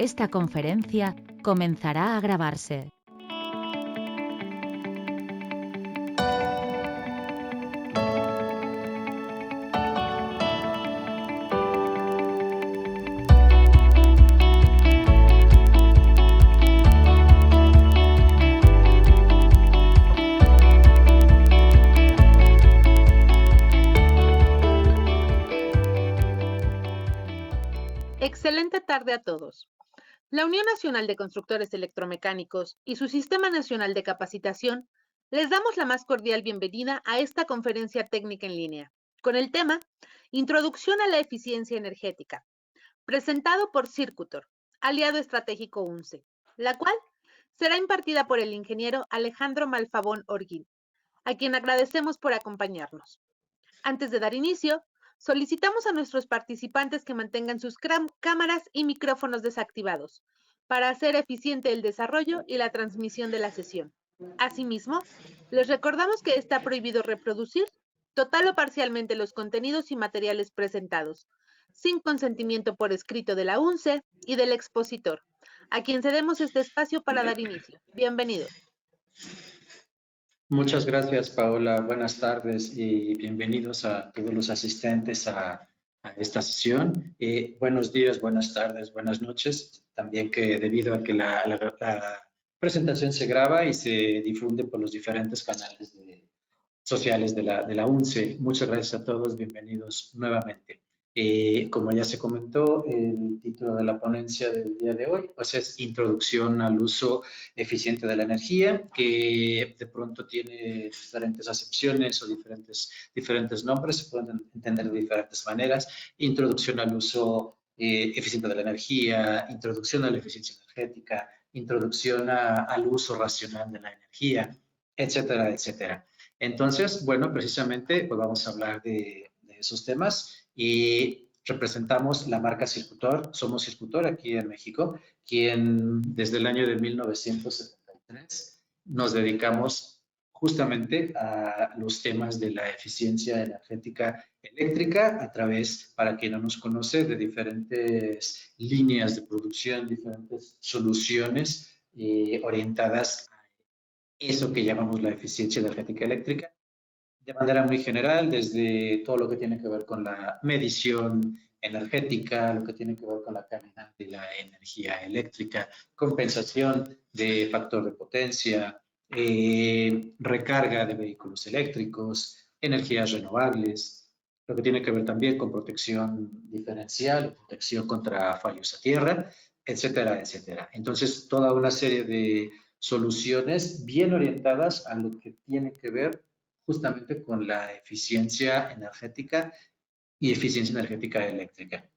Esta conferencia comenzará a grabarse. Excelente tarde a todos. La Unión Nacional de Constructores Electromecánicos y su Sistema Nacional de Capacitación les damos la más cordial bienvenida a esta conferencia técnica en línea, con el tema Introducción a la Eficiencia Energética, presentado por Circutor, aliado estratégico UNCE, la cual será impartida por el ingeniero Alejandro Malfabón Orguín, a quien agradecemos por acompañarnos. Antes de dar inicio, solicitamos a nuestros participantes que mantengan sus cámaras y micrófonos desactivados para hacer eficiente el desarrollo y la transmisión de la sesión. Asimismo, les recordamos que está prohibido reproducir total o parcialmente los contenidos y materiales presentados, sin consentimiento por escrito de la UNCE y del expositor, a quien cedemos este espacio para dar inicio. Bienvenido. Muchas gracias, Paola. Buenas tardes y bienvenidos a todos los asistentes a esta sesión. Buenos días, buenas tardes, buenas noches. También que debido a que la presentación se graba y se difunde por los diferentes canales sociales de la UNCE. Muchas gracias a todos. Bienvenidos nuevamente. Como ya se comentó, el título de la ponencia del día de hoy pues es Introducción al uso eficiente de la energía, que de pronto tiene diferentes acepciones o diferentes nombres, se pueden entender de diferentes maneras. Introducción al uso eficiente de la energía, introducción a la eficiencia energética, introducción al uso racional de la energía, etcétera, etcétera. Entonces, bueno, precisamente pues vamos a hablar de esos temas y representamos la marca Circutor. Somos Circutor aquí en México, quien desde el año de 1973 nos dedicamos justamente a los temas de la eficiencia energética eléctrica a través, para quien no nos conoce, de diferentes líneas de producción, diferentes soluciones orientadas a eso que llamamos la eficiencia energética eléctrica, de manera muy general, desde todo lo que tiene que ver con la medición energética, lo que tiene que ver con la calidad de la energía eléctrica, compensación de factor de potencia, recarga de vehículos eléctricos, energías renovables, lo que tiene que ver también con protección diferencial, protección contra fallos a tierra, etcétera, etcétera. Entonces, toda una serie de soluciones bien orientadas a lo que tiene que ver justamente con la eficiencia energética y eficiencia energética eléctrica.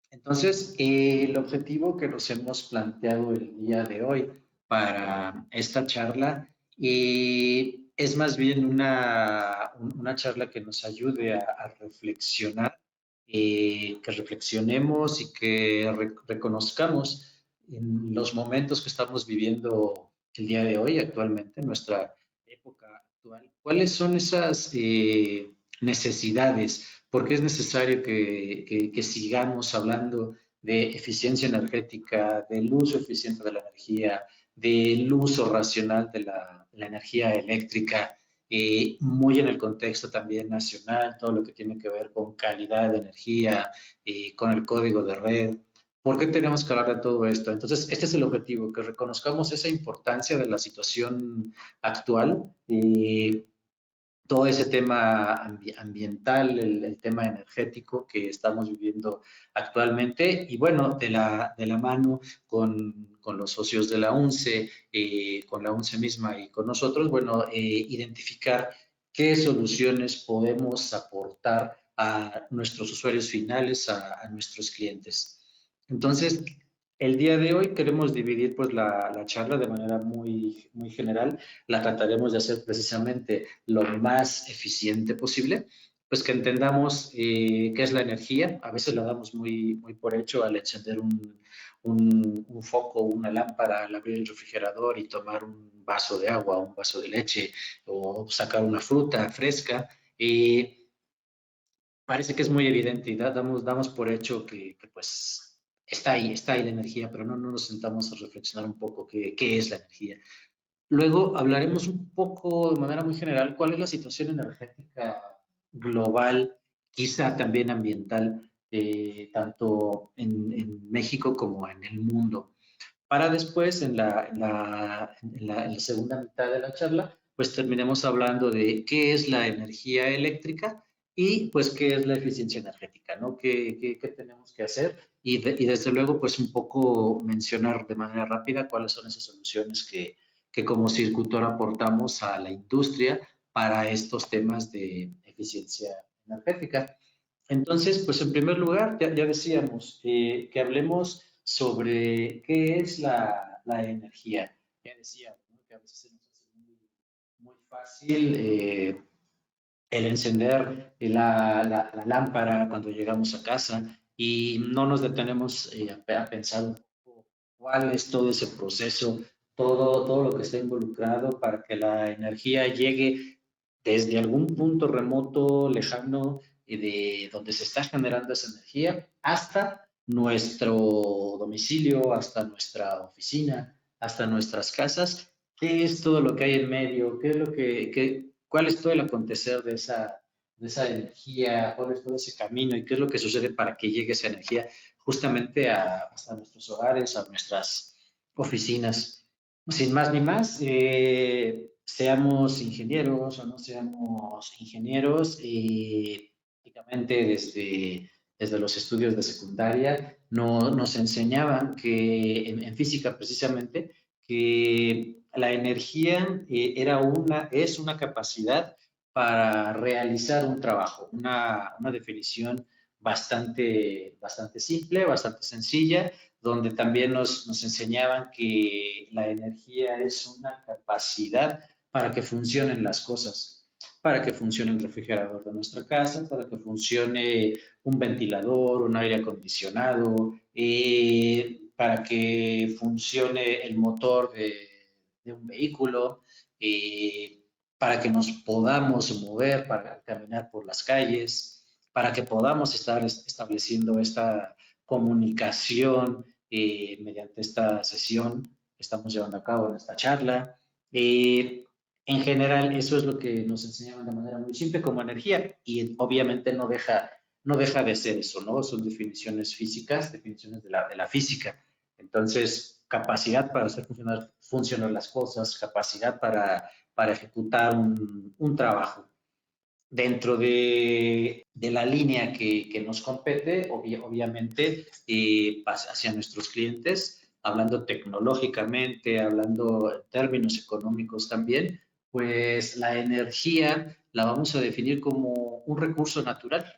Entonces, el objetivo que nos hemos planteado el día de hoy para esta charla es más bien una charla que nos ayude a reflexionar, que reflexionemos y que reconozcamos en los momentos que estamos viviendo el día de hoy, actualmente, en nuestra época actual, cuáles son esas necesidades, porque es necesario que sigamos hablando de eficiencia energética, del uso eficiente de la energía, del uso racional de la energía eléctrica, muy en el contexto también nacional, todo lo que tiene que ver con calidad de energía, con el código de red. ¿Por qué tenemos que hablar de todo esto? Entonces, este es el objetivo, que reconozcamos esa importancia de la situación actual, todo ese tema ambiental, el tema energético que estamos viviendo actualmente, y bueno, de la mano con los socios de la UNCE, con la UNCE misma y con nosotros, bueno, identificar qué soluciones podemos aportar a nuestros usuarios finales, a nuestros clientes. Entonces, el día de hoy queremos dividir pues la charla de manera muy general. La trataremos de hacer precisamente lo más eficiente posible, pues que entendamos qué es la energía. A veces la damos muy por hecho al encender un foco, una lámpara, al abrir el refrigerador y tomar un vaso de agua, un vaso de leche o sacar una fruta fresca. Parece que es muy evidente y damos por hecho que pues está ahí la energía, pero no nos sentamos a reflexionar un poco qué es la energía. Luego hablaremos un poco de manera muy general cuál es la situación energética global, quizá también ambiental, tanto en México como en el mundo. Para después, en la segunda mitad de la charla, pues terminemos hablando de qué es la energía eléctrica y pues qué es la eficiencia energética, ¿no? ¿Qué tenemos que hacer? Y desde luego, pues un poco mencionar de manera rápida cuáles son esas soluciones que como Circutor aportamos a la industria para estos temas de eficiencia energética. Entonces, pues en primer lugar, ya decíamos que hablemos sobre qué es la energía. Ya decíamos, ¿no? Que a veces se nos hace muy fácil el encender la lámpara cuando llegamos a casa y no nos detenemos a pensar un poco cuál es todo ese proceso, todo lo que está involucrado para que la energía llegue desde algún punto remoto, lejano, de donde se está generando esa energía, hasta nuestro domicilio, hasta nuestra oficina, hasta nuestras casas. ¿Qué es todo lo que hay en medio? ¿Qué es cuál es todo el acontecer de esa energía? ¿Cuál es todo ese camino? ¿Y qué es lo que sucede para que llegue esa energía justamente hasta nuestros hogares, a nuestras oficinas? Sin más ni más, seamos ingenieros o no seamos ingenieros, prácticamente desde los estudios de secundaria nos enseñaban que en física precisamente que la energía es una capacidad para realizar un trabajo, una definición bastante simple, bastante sencilla, donde también nos enseñaban que la energía es una capacidad para que funcionen las cosas, para que funcione un refrigerador de nuestra casa, para que funcione un ventilador, un aire acondicionado, para que funcione el motor de un vehículo, para que nos podamos mover, para caminar por las calles, para que podamos estar estableciendo esta comunicación mediante esta sesión que estamos llevando a cabo en esta charla. En general, eso es lo que nos enseñaban de manera muy simple como energía y obviamente no deja de ser eso, ¿no? Son definiciones físicas, definiciones de la física. Entonces, capacidad para hacer funcionar las cosas, capacidad para ejecutar un trabajo dentro de la línea que nos compete, obviamente, hacia nuestros clientes, hablando tecnológicamente, hablando en términos económicos también, pues la energía la vamos a definir como un recurso natural,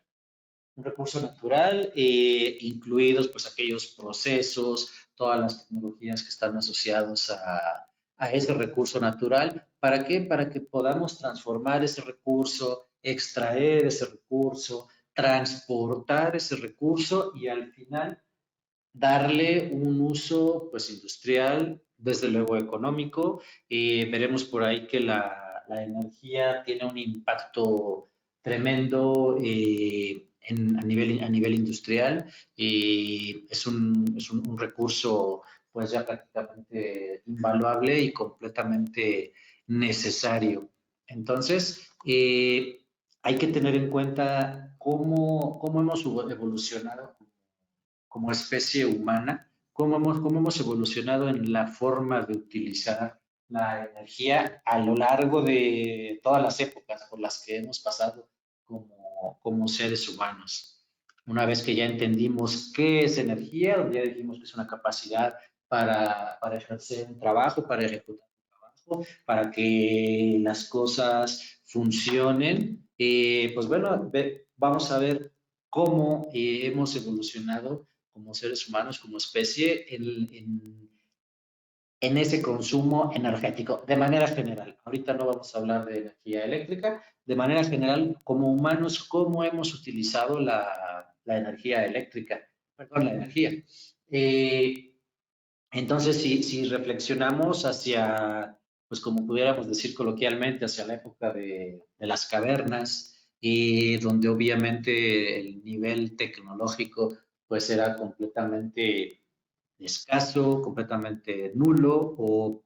incluidos pues aquellos procesos, todas las tecnologías que están asociados a ese recurso natural. ¿Para qué? Para que podamos transformar ese recurso, extraer ese recurso, transportar ese recurso y al final darle un uso pues industrial, desde luego económico. Veremos por ahí que la energía tiene un impacto tremendo a nivel industrial y es un recurso pues ya prácticamente invaluable y completamente necesario. Entonces, hay que tener en cuenta cómo hemos evolucionado como especie humana, cómo hemos evolucionado en la forma de utilizar la energía a lo largo de todas las épocas por las que hemos pasado como seres humanos. Una vez que ya entendimos qué es energía, ya dijimos que es una capacidad para ejercer un trabajo, para ejecutar un trabajo, para que las cosas funcionen, pues bueno, vamos a ver cómo hemos evolucionado como seres humanos, como especie, en ese consumo energético, de manera general. Ahorita no vamos a hablar de energía eléctrica, de manera general, como humanos, cómo hemos utilizado la energía eléctrica, perdón, la energía. Entonces, si reflexionamos hacia, pues como pudiéramos decir coloquialmente, hacia la época de las cavernas, donde obviamente el nivel tecnológico pues era completamente escaso, completamente nulo o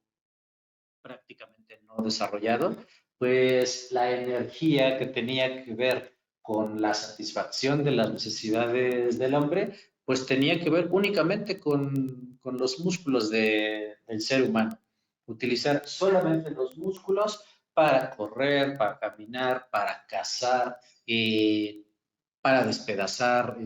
prácticamente no desarrollado, pues la energía que tenía que ver con la satisfacción de las necesidades del hombre, pues tenía que ver únicamente con los músculos del ser humano. Utilizar solamente los músculos para correr, para caminar, para cazar, para despedazar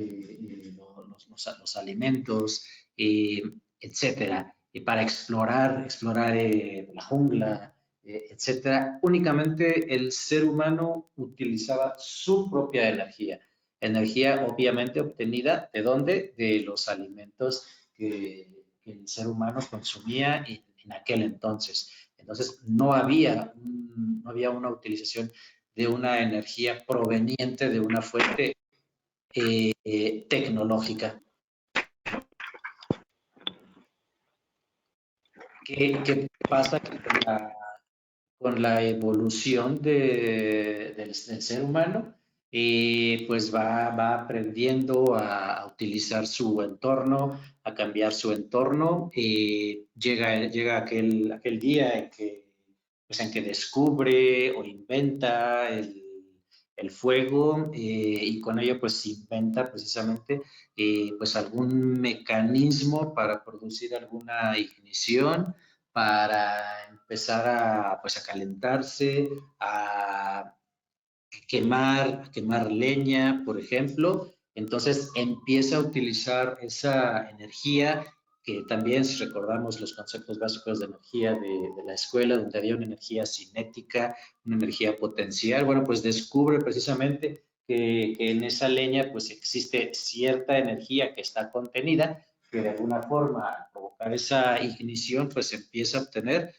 los alimentos, etcétera, y para explorar la jungla, etcétera. Únicamente el ser humano utilizaba su propia energía obviamente obtenida ¿de dónde? De los alimentos que el ser humano consumía en aquel entonces. Entonces no había una utilización de una energía proveniente de una fuente tecnológica. ¿Qué pasa con la evolución del ser humano? Pues va aprendiendo a utilizar su entorno, a cambiar su entorno. Llega aquel día en que descubre o inventa el fuego, y con ello pues inventa precisamente pues algún mecanismo para producir alguna ignición, para empezar pues a calentarse, a quemar leña, por ejemplo. Entonces empieza a utilizar esa energía que también, si recordamos los conceptos básicos de energía de la escuela, donde había una energía cinética, una energía potencial, bueno, pues descubre precisamente que en esa leña pues existe cierta energía que está contenida, que de alguna forma al provocar esa ignición pues empieza a obtener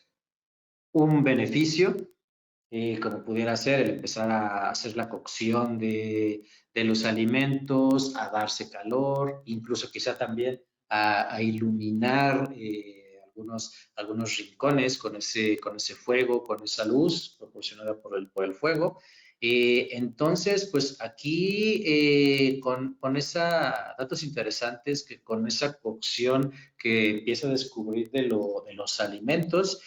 un beneficio, como pudiera ser el empezar a hacer la cocción de los alimentos, a darse calor, incluso quizá también a iluminar algunos rincones con ese fuego, con esa luz proporcionada por el fuego. Entonces, pues aquí con datos interesantes, que con esa cocción que empieza a descubrir de los alimentos,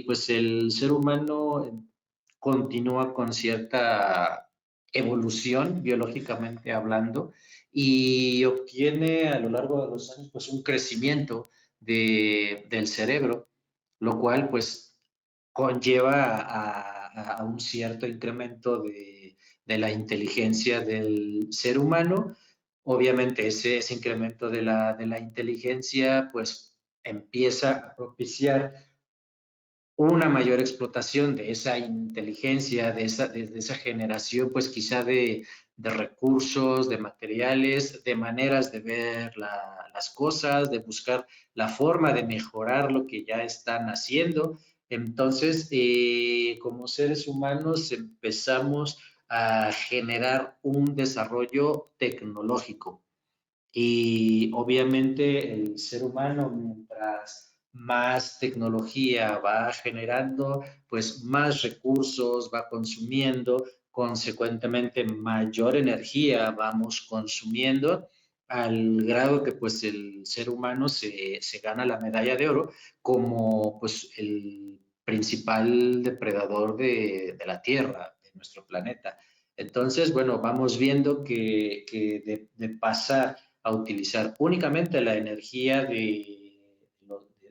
pues el ser humano continúa con cierta evolución biológicamente hablando y obtiene a lo largo de los años pues un crecimiento del cerebro, lo cual pues conlleva a un cierto incremento de la inteligencia del ser humano. Obviamente ese incremento de la inteligencia pues empieza a propiciar una mayor explotación de esa inteligencia, de esa generación, pues quizá de recursos, de materiales, de maneras de ver las cosas, de buscar la forma de mejorar lo que ya están haciendo. Entonces, como seres humanos empezamos a generar un desarrollo tecnológico. Y obviamente el ser humano, mientras más tecnología va generando, pues más recursos va consumiendo, consecuentemente mayor energía vamos consumiendo, al grado que pues el ser humano se gana la medalla de oro como pues el principal depredador de la Tierra, de nuestro planeta. Entonces, bueno, vamos viendo que de pasar a utilizar únicamente la energía de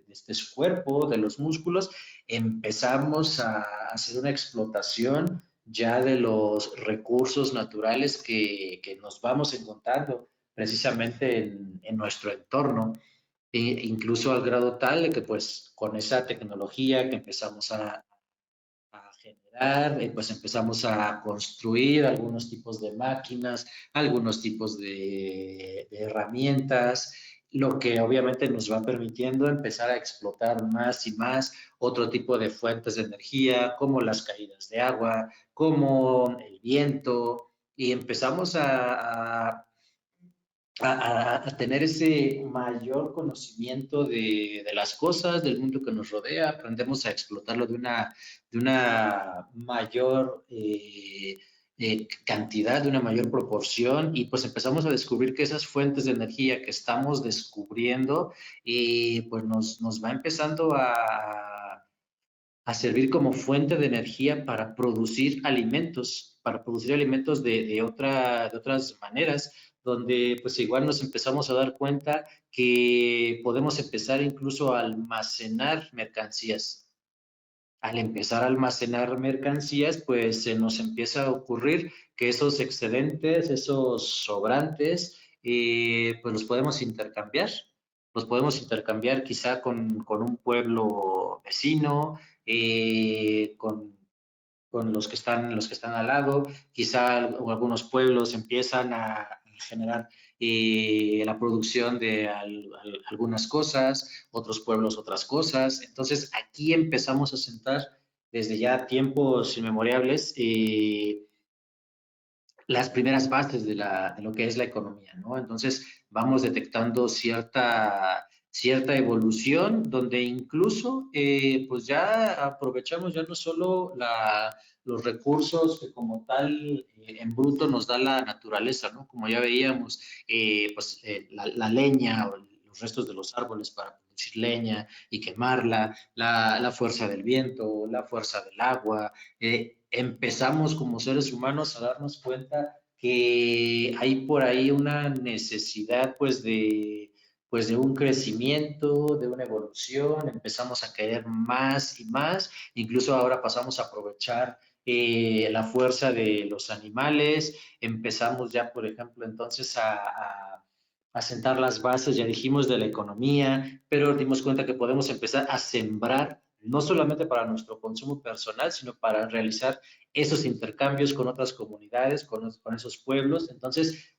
este cuerpo, de los músculos, empezamos a hacer una explotación ya de los recursos naturales que nos vamos encontrando precisamente en nuestro entorno, incluso al grado tal de que pues con esa tecnología que empezamos a generar, pues empezamos a construir algunos tipos de máquinas, algunos tipos de herramientas, lo que obviamente nos va permitiendo empezar a explotar más y más otro tipo de fuentes de energía, como las caídas de agua, como el viento, y empezamos a tener ese mayor conocimiento de las cosas, del mundo que nos rodea, aprendemos a explotarlo de una mayor cantidad, de una mayor proporción, y pues empezamos a descubrir que esas fuentes de energía que estamos descubriendo, pues nos va empezando a servir como fuente de energía para producir alimentos de otras maneras, donde pues igual nos empezamos a dar cuenta que podemos empezar incluso a almacenar mercancías. Al empezar a almacenar mercancías, pues se nos empieza a ocurrir que esos excedentes, esos sobrantes, pues los podemos intercambiar. Los podemos intercambiar quizá con un pueblo vecino, con los que están al lado. Quizá algunos pueblos empiezan a generar la producción de algunas cosas, otros pueblos otras cosas. Entonces aquí empezamos a sentar desde ya tiempos inmemorables las primeras bases de lo que es la economía, ¿no? Entonces vamos detectando cierta evolución donde incluso pues ya aprovechamos ya no solo los recursos que como tal en bruto nos da la naturaleza, ¿no? Como ya veíamos, la leña o los restos de los árboles para producir leña y quemarla, la fuerza del viento, la fuerza del agua. Empezamos como seres humanos a darnos cuenta que hay por ahí una necesidad pues de un crecimiento, de una evolución. Empezamos a querer más y más, incluso ahora pasamos a aprovechar la fuerza de los animales. Empezamos ya, por ejemplo, entonces a sentar las bases, ya dijimos, de la economía, pero dimos cuenta que podemos empezar a sembrar no solamente para nuestro consumo personal, sino para realizar esos intercambios con otras comunidades, con esos pueblos. Entonces,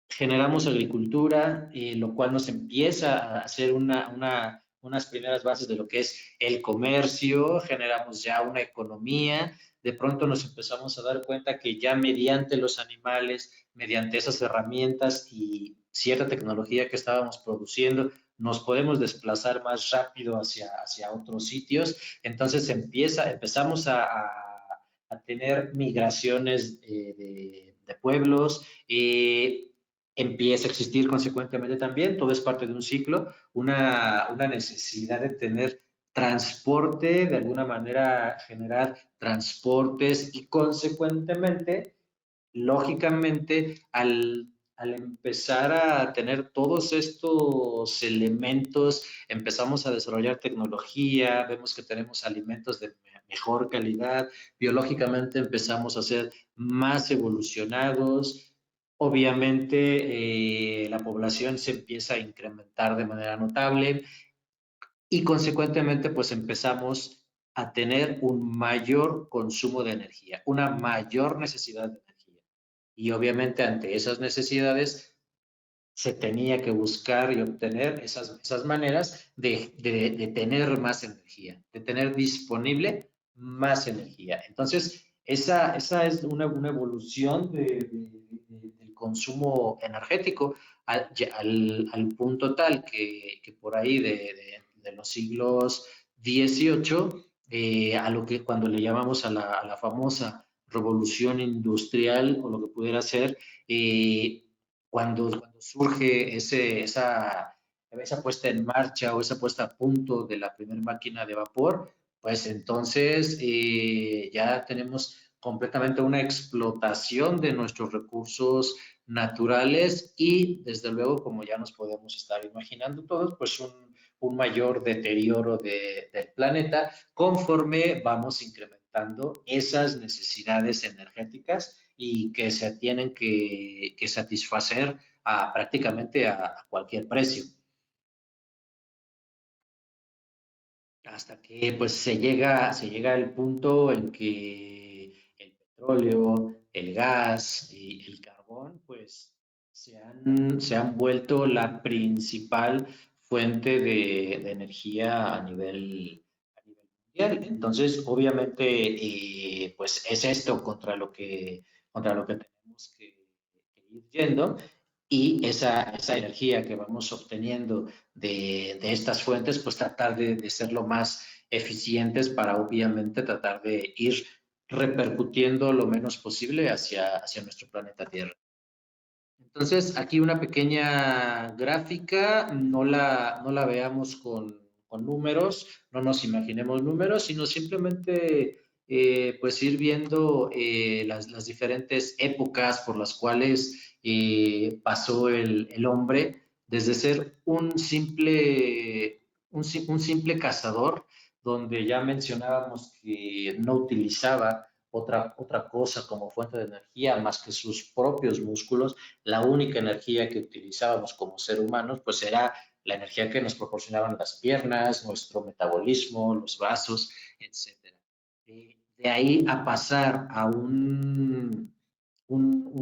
generamos agricultura, lo cual nos empieza a hacer unas primeras bases de lo que es el comercio. Generamos ya una economía. De pronto nos empezamos a dar cuenta que ya mediante los animales, mediante esas herramientas y cierta tecnología que estábamos produciendo, nos podemos desplazar más rápido hacia otros sitios. Entonces empezamos a tener migraciones de pueblos. Empieza a existir consecuentemente también, todo es parte de un ciclo, una necesidad de tener transporte, de alguna manera generar transportes, y consecuentemente, lógicamente, al empezar a tener todos estos elementos, empezamos a desarrollar tecnología, vemos que tenemos alimentos de mejor calidad, biológicamente empezamos a ser más evolucionados. Obviamente, la población se empieza a incrementar de manera notable y consecuentemente pues empezamos a tener un mayor consumo de energía, una mayor necesidad de energía. Y obviamente ante esas necesidades se tenía que buscar y obtener esas maneras de tener más energía, de tener disponible más energía. Entonces, esa es una evolución del consumo energético al punto tal que por ahí de los siglos XVIII, a lo que cuando le llamamos a la famosa revolución industrial, o lo que pudiera ser, cuando surge esa puesta en marcha o esa puesta a punto de la primera máquina de vapor, pues entonces ya tenemos completamente una explotación de nuestros recursos naturales y desde luego, como ya nos podemos estar imaginando todos, pues un mayor deterioro del planeta conforme vamos incrementando esas necesidades energéticas y que se tienen que satisfacer prácticamente a cualquier precio. Hasta que pues se llega al punto en que el petróleo, el gas y el carbón pues se han vuelto la principal fuente de energía a nivel mundial. Entonces, obviamente, pues es esto contra lo que tenemos que ir yendo, y esa energía que vamos obteniendo de estas fuentes, pues tratar de ser lo más eficientes para obviamente tratar de ir repercutiendo lo menos posible hacia nuestro planeta Tierra. Entonces, aquí una pequeña gráfica, no la veamos con números, no nos imaginemos números, sino simplemente pues ir viendo las diferentes épocas por las cuales pasó el hombre, desde ser un simple cazador, donde ya mencionábamos que no utilizaba otra cosa como fuente de energía más que sus propios músculos. La única energía que utilizábamos como ser humanos, pues era la energía que nos proporcionaban las piernas, nuestro metabolismo, los vasos, etc. De ahí a pasar a un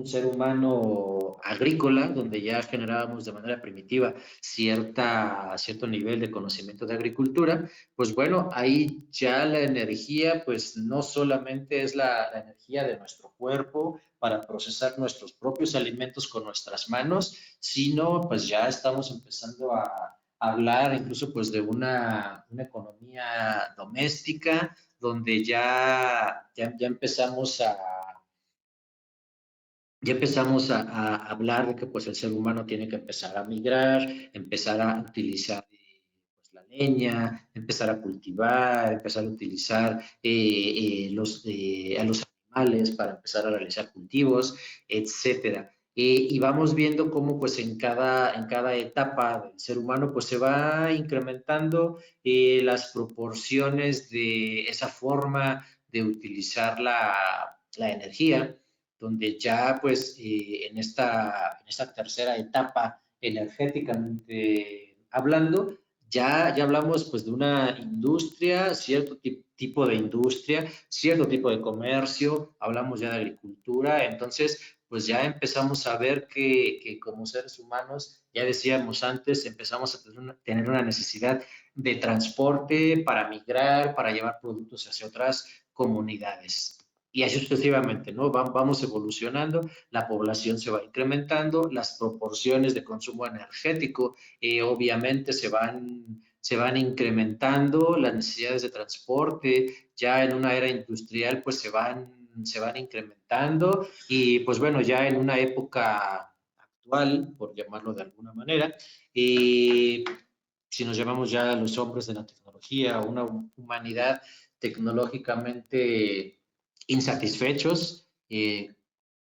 ser humano agrícola, donde ya generábamos de manera primitiva cierto nivel de conocimiento de agricultura, pues bueno, ahí ya la energía, pues no solamente es la energía de nuestro cuerpo para procesar nuestros propios alimentos con nuestras manos, sino pues ya estamos empezando a hablar incluso pues de una economía doméstica, donde ya empezamos a hablar de que pues el ser humano tiene que empezar a migrar, empezar a utilizar pues, la leña, empezar a cultivar, empezar a utilizar a los animales para empezar a realizar cultivos, etcétera. Y vamos viendo cómo pues en cada etapa del ser humano pues se va incrementando las proporciones de esa forma de utilizar la energía, donde ya pues en esta tercera etapa energéticamente hablando, ya hablamos pues de una industria, cierto tipo de industria, cierto tipo de comercio, hablamos ya de agricultura, entonces pues ya empezamos a ver que como seres humanos, ya decíamos antes, empezamos a tener una necesidad de transporte para migrar, para llevar productos hacia otras comunidades. Y así sucesivamente, ¿no? Vamos evolucionando, la población se va incrementando, las proporciones de consumo energético obviamente se van incrementando, las necesidades de transporte, ya en una era industrial pues se van incrementando y pues bueno, ya en una época actual, por llamarlo de alguna manera, si nos llamamos ya los hombres de la tecnología, una humanidad tecnológicamente insatisfechos,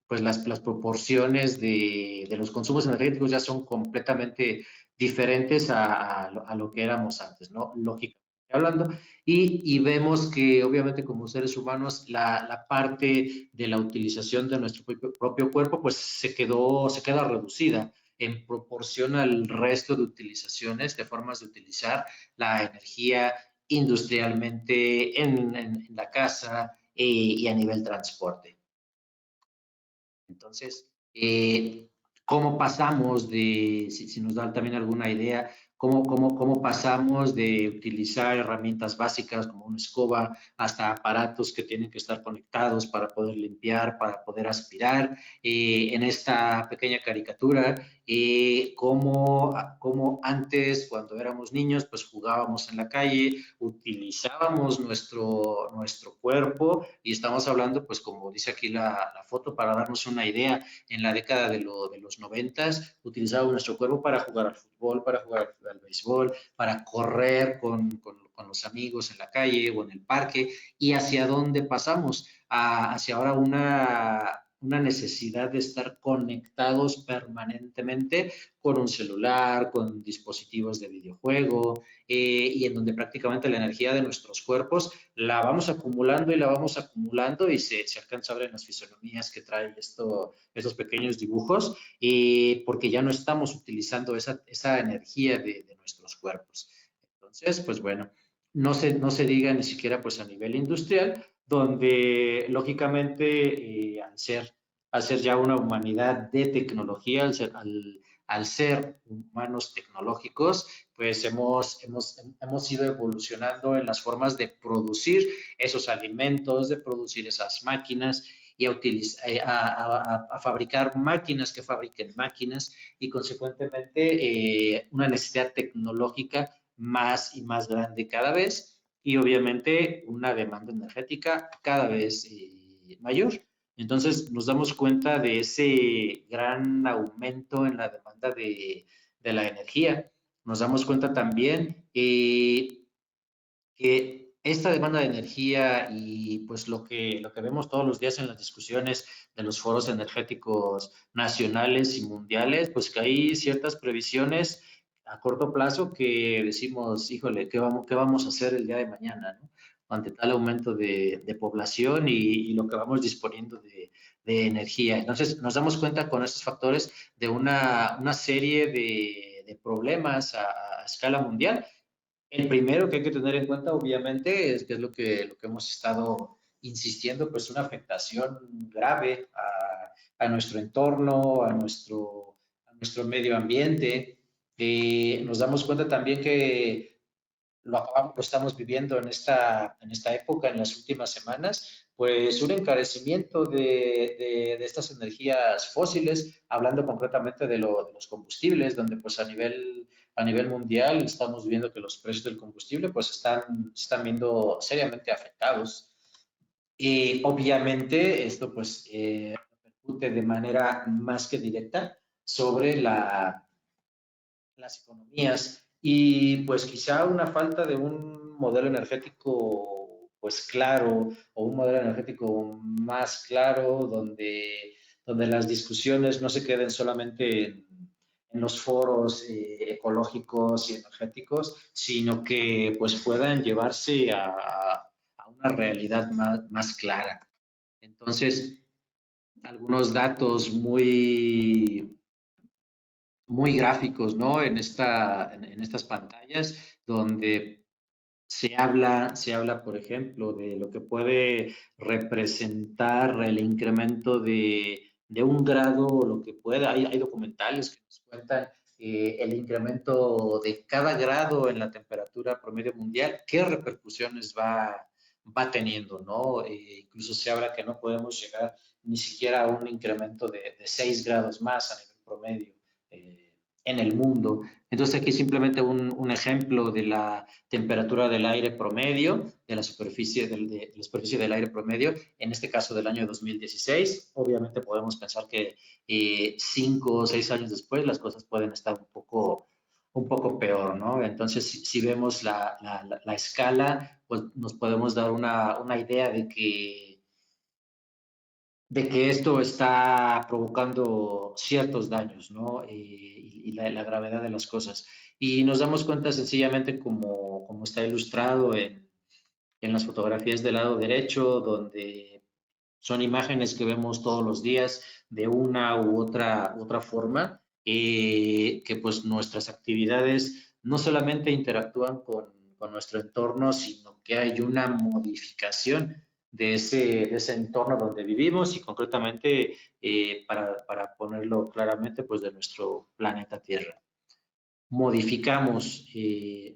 pues las proporciones de los consumos energéticos ya son completamente diferentes a lo que éramos antes, ¿no? Lógicamente hablando, y vemos que obviamente como seres humanos la parte de la utilización de nuestro propio cuerpo pues se queda reducida en proporción al resto de utilizaciones, de formas de utilizar la energía industrialmente en la casa y a nivel transporte. Entonces, ¿cómo pasamos si nos dan también alguna idea, cómo pasamos de utilizar herramientas básicas como una escoba hasta aparatos que tienen que estar conectados para poder limpiar, para poder aspirar? En esta pequeña caricatura, cómo antes, cuando éramos niños, pues jugábamos en la calle, utilizábamos nuestro cuerpo, y estamos hablando, pues como dice aquí la foto, para darnos una idea, en la década de los 90 utilizábamos nuestro cuerpo para jugar al fútbol, para jugar al béisbol, para correr con los amigos en la calle o en el parque. ¿Y hacia dónde pasamos? Hacia ahora una necesidad de estar conectados permanentemente con un celular, con dispositivos de videojuego, y en donde prácticamente la energía de nuestros cuerpos la vamos acumulando y se alcanza a ver en las fisonomías que traen estos pequeños dibujos, porque ya no estamos utilizando esa energía de nuestros cuerpos. Entonces, pues bueno, no se diga ni siquiera pues a nivel industrial, donde lógicamente al ser ya una humanidad de tecnología, al ser humanos tecnológicos, pues hemos ido evolucionando en las formas de producir esos alimentos, de producir esas máquinas y a fabricar máquinas que fabriquen máquinas, y consecuentemente una necesidad tecnológica más y más grande cada vez. y obviamente una demanda energética cada vez mayor. Entonces nos damos cuenta de ese gran aumento en la demanda de la energía. Nos damos cuenta también que esta demanda de energía y pues lo que vemos todos los días en las discusiones de los foros energéticos nacionales y mundiales, pues que hay ciertas previsiones a corto plazo que decimos, híjole, qué vamos a hacer el día de mañana, ¿no? Ante tal aumento de población y lo que vamos disponiendo de energía. Entonces, nos damos cuenta con estos factores de una serie de problemas a escala mundial. El primero que hay que tener en cuenta, obviamente, es que es lo que hemos estado insistiendo, pues una afectación grave a nuestro entorno, a nuestro medio ambiente. Nos damos cuenta también que lo estamos viviendo en esta época, en las últimas semanas, pues un encarecimiento de estas energías fósiles, hablando concretamente de los combustibles, donde pues a nivel mundial estamos viendo que los precios del combustible pues están viendo seriamente afectados. Y obviamente esto pues repercute de manera más que directa sobre las economías y pues quizá una falta de un modelo energético pues claro o un modelo energético más claro donde las discusiones no se queden solamente en los foros ecológicos y energéticos, sino que pues puedan llevarse a una realidad más clara. Entonces, algunos datos muy gráficos, ¿no? En estas pantallas, donde se habla, por ejemplo, de lo que puede representar el incremento de un grado, lo que pueda. Hay documentales que nos cuentan el incremento de cada grado en la temperatura promedio mundial, qué repercusiones va teniendo, ¿no? Incluso se habla que no podemos llegar ni siquiera a un incremento de 6 grados más a nivel promedio en el mundo. Entonces aquí simplemente un ejemplo de la temperatura del aire promedio, de la superficie del aire promedio, en este caso del año 2016. Obviamente podemos pensar que 5 o 6 años después las cosas pueden estar un poco peor, ¿no? Entonces, si vemos la escala, pues nos podemos dar una idea de que esto está provocando ciertos daños, ¿no? Y la gravedad de las cosas. Y nos damos cuenta sencillamente como está ilustrado en las fotografías del lado derecho, donde son imágenes que vemos todos los días de una u otra forma, que pues nuestras actividades no solamente interactúan con nuestro entorno, sino que hay una modificación de ese entorno donde vivimos y concretamente, para ponerlo claramente, pues de nuestro planeta Tierra. Modificamos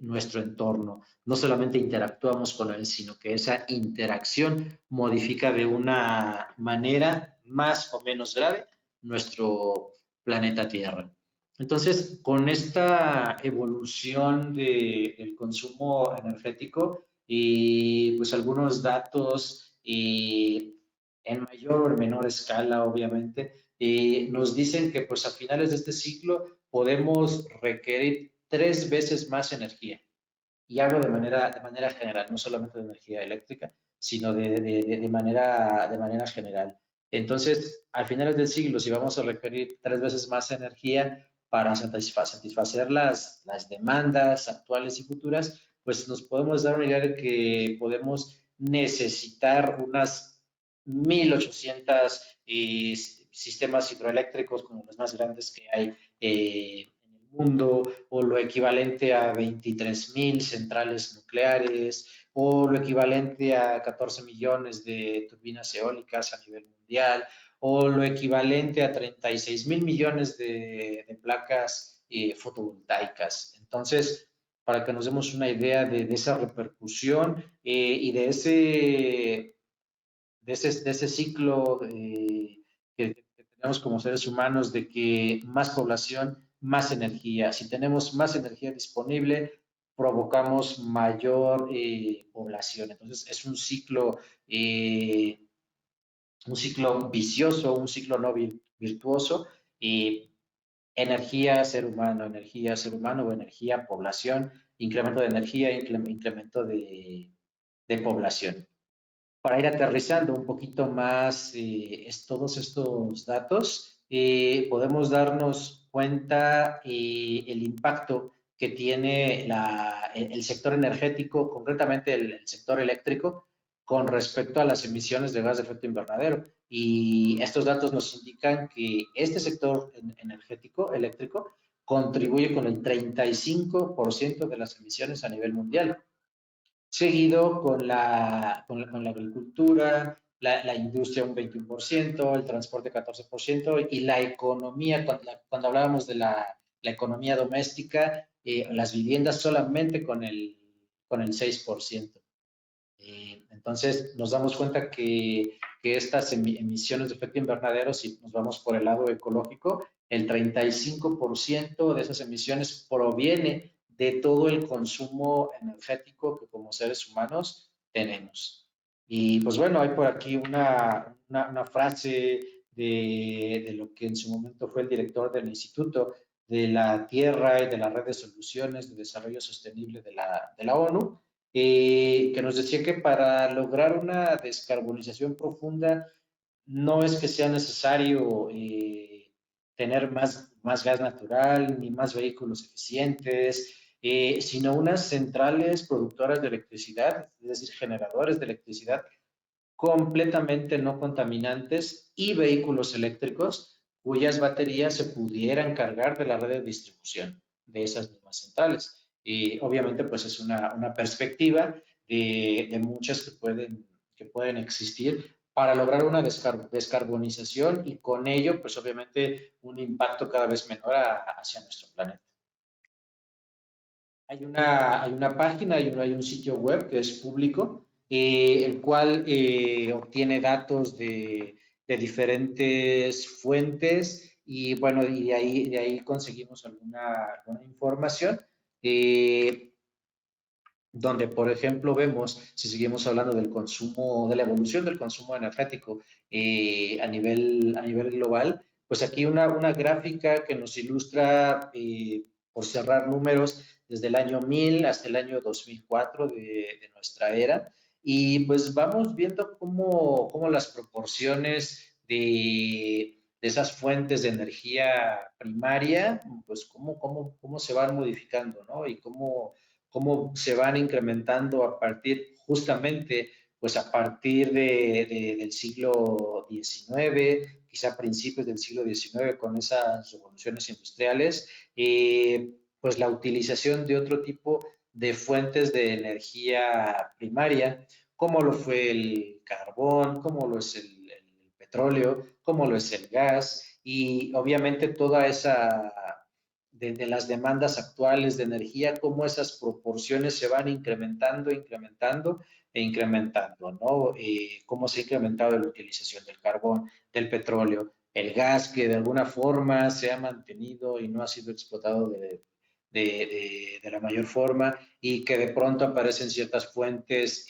nuestro entorno, no solamente interactuamos con él, sino que esa interacción modifica de una manera más o menos grave nuestro planeta Tierra. Entonces, con esta evolución del consumo energético y pues algunos datos en mayor o menor escala, obviamente, nos dicen que pues a finales de este ciclo podemos requerir 3 veces más energía. Y hablo de manera general, no solamente de energía eléctrica, sino de manera general. Entonces, a finales del siglo, si vamos a requerir 3 veces más energía para satisfacer las demandas actuales y futuras, pues nos podemos dar una idea de que podemos necesitar unas 1.800 sistemas hidroeléctricos como los más grandes que hay en el mundo, o lo equivalente a 23.000 centrales nucleares, o lo equivalente a 14 millones de turbinas eólicas a nivel mundial, o lo equivalente a 36.000 millones de placas fotovoltaicas. Entonces, para que nos demos una idea de esa repercusión y de ese ciclo que tenemos como seres humanos, de que más población, más energía. Si tenemos más energía disponible, provocamos mayor población. Entonces, es un ciclo vicioso, un ciclo no virtuoso. Energía, ser humano o energía, población, incremento de energía, incremento de población. Para ir aterrizando un poquito más todos estos datos, podemos darnos cuenta el impacto que tiene el sector energético, concretamente el sector eléctrico, con respecto a las emisiones de gas de efecto invernadero. Y estos datos nos indican que este sector energético, eléctrico, contribuye con el 35% de las emisiones a nivel mundial, seguido con la agricultura, la industria un 21%, el transporte 14% y la economía, cuando hablábamos de la economía doméstica, las viviendas solamente con el 6%. Entonces nos damos cuenta que estas emisiones de efecto invernadero, si nos vamos por el lado ecológico, el 35% de esas emisiones proviene de todo el consumo energético que como seres humanos tenemos. Y pues bueno, hay por aquí una frase de lo que en su momento fue el director del Instituto de la Tierra y de la Red de Soluciones de Desarrollo Sostenible de la ONU, que nos decía que para lograr una descarbonización profunda no es que sea necesario tener más gas natural ni más vehículos eficientes, sino unas centrales productoras de electricidad, es decir, generadores de electricidad completamente no contaminantes y vehículos eléctricos cuyas baterías se pudieran cargar de la red de distribución de esas mismas centrales. Y obviamente pues es una perspectiva de muchas que pueden existir para lograr una descarbonización y con ello pues obviamente un impacto cada vez menor hacia nuestro planeta. Hay una página, hay un sitio web que es público, el cual obtiene datos de diferentes fuentes y bueno, y de ahí conseguimos alguna información, donde por ejemplo vemos, si seguimos hablando del consumo, de la evolución del consumo energético a nivel global, pues aquí una gráfica que nos ilustra, por cerrar números, desde el año 1000 hasta el año 2004 de nuestra era, y pues vamos viendo cómo las proporciones de esas fuentes de energía primaria, pues cómo se van modificando, ¿no? Y cómo se van incrementando justamente, pues a partir del siglo XIX, quizá principios del siglo XIX, con esas revoluciones industriales, pues la utilización de otro tipo de fuentes de energía primaria, como lo fue el carbón, como lo es el petróleo, como lo es el gas, y obviamente toda esa de las demandas actuales de energía, cómo esas proporciones se van incrementando e incrementando, ¿no? Cómo se ha incrementado la utilización del carbón, del petróleo, el gas que de alguna forma se ha mantenido y no ha sido explotado de la mayor forma, y que de pronto aparecen ciertas fuentes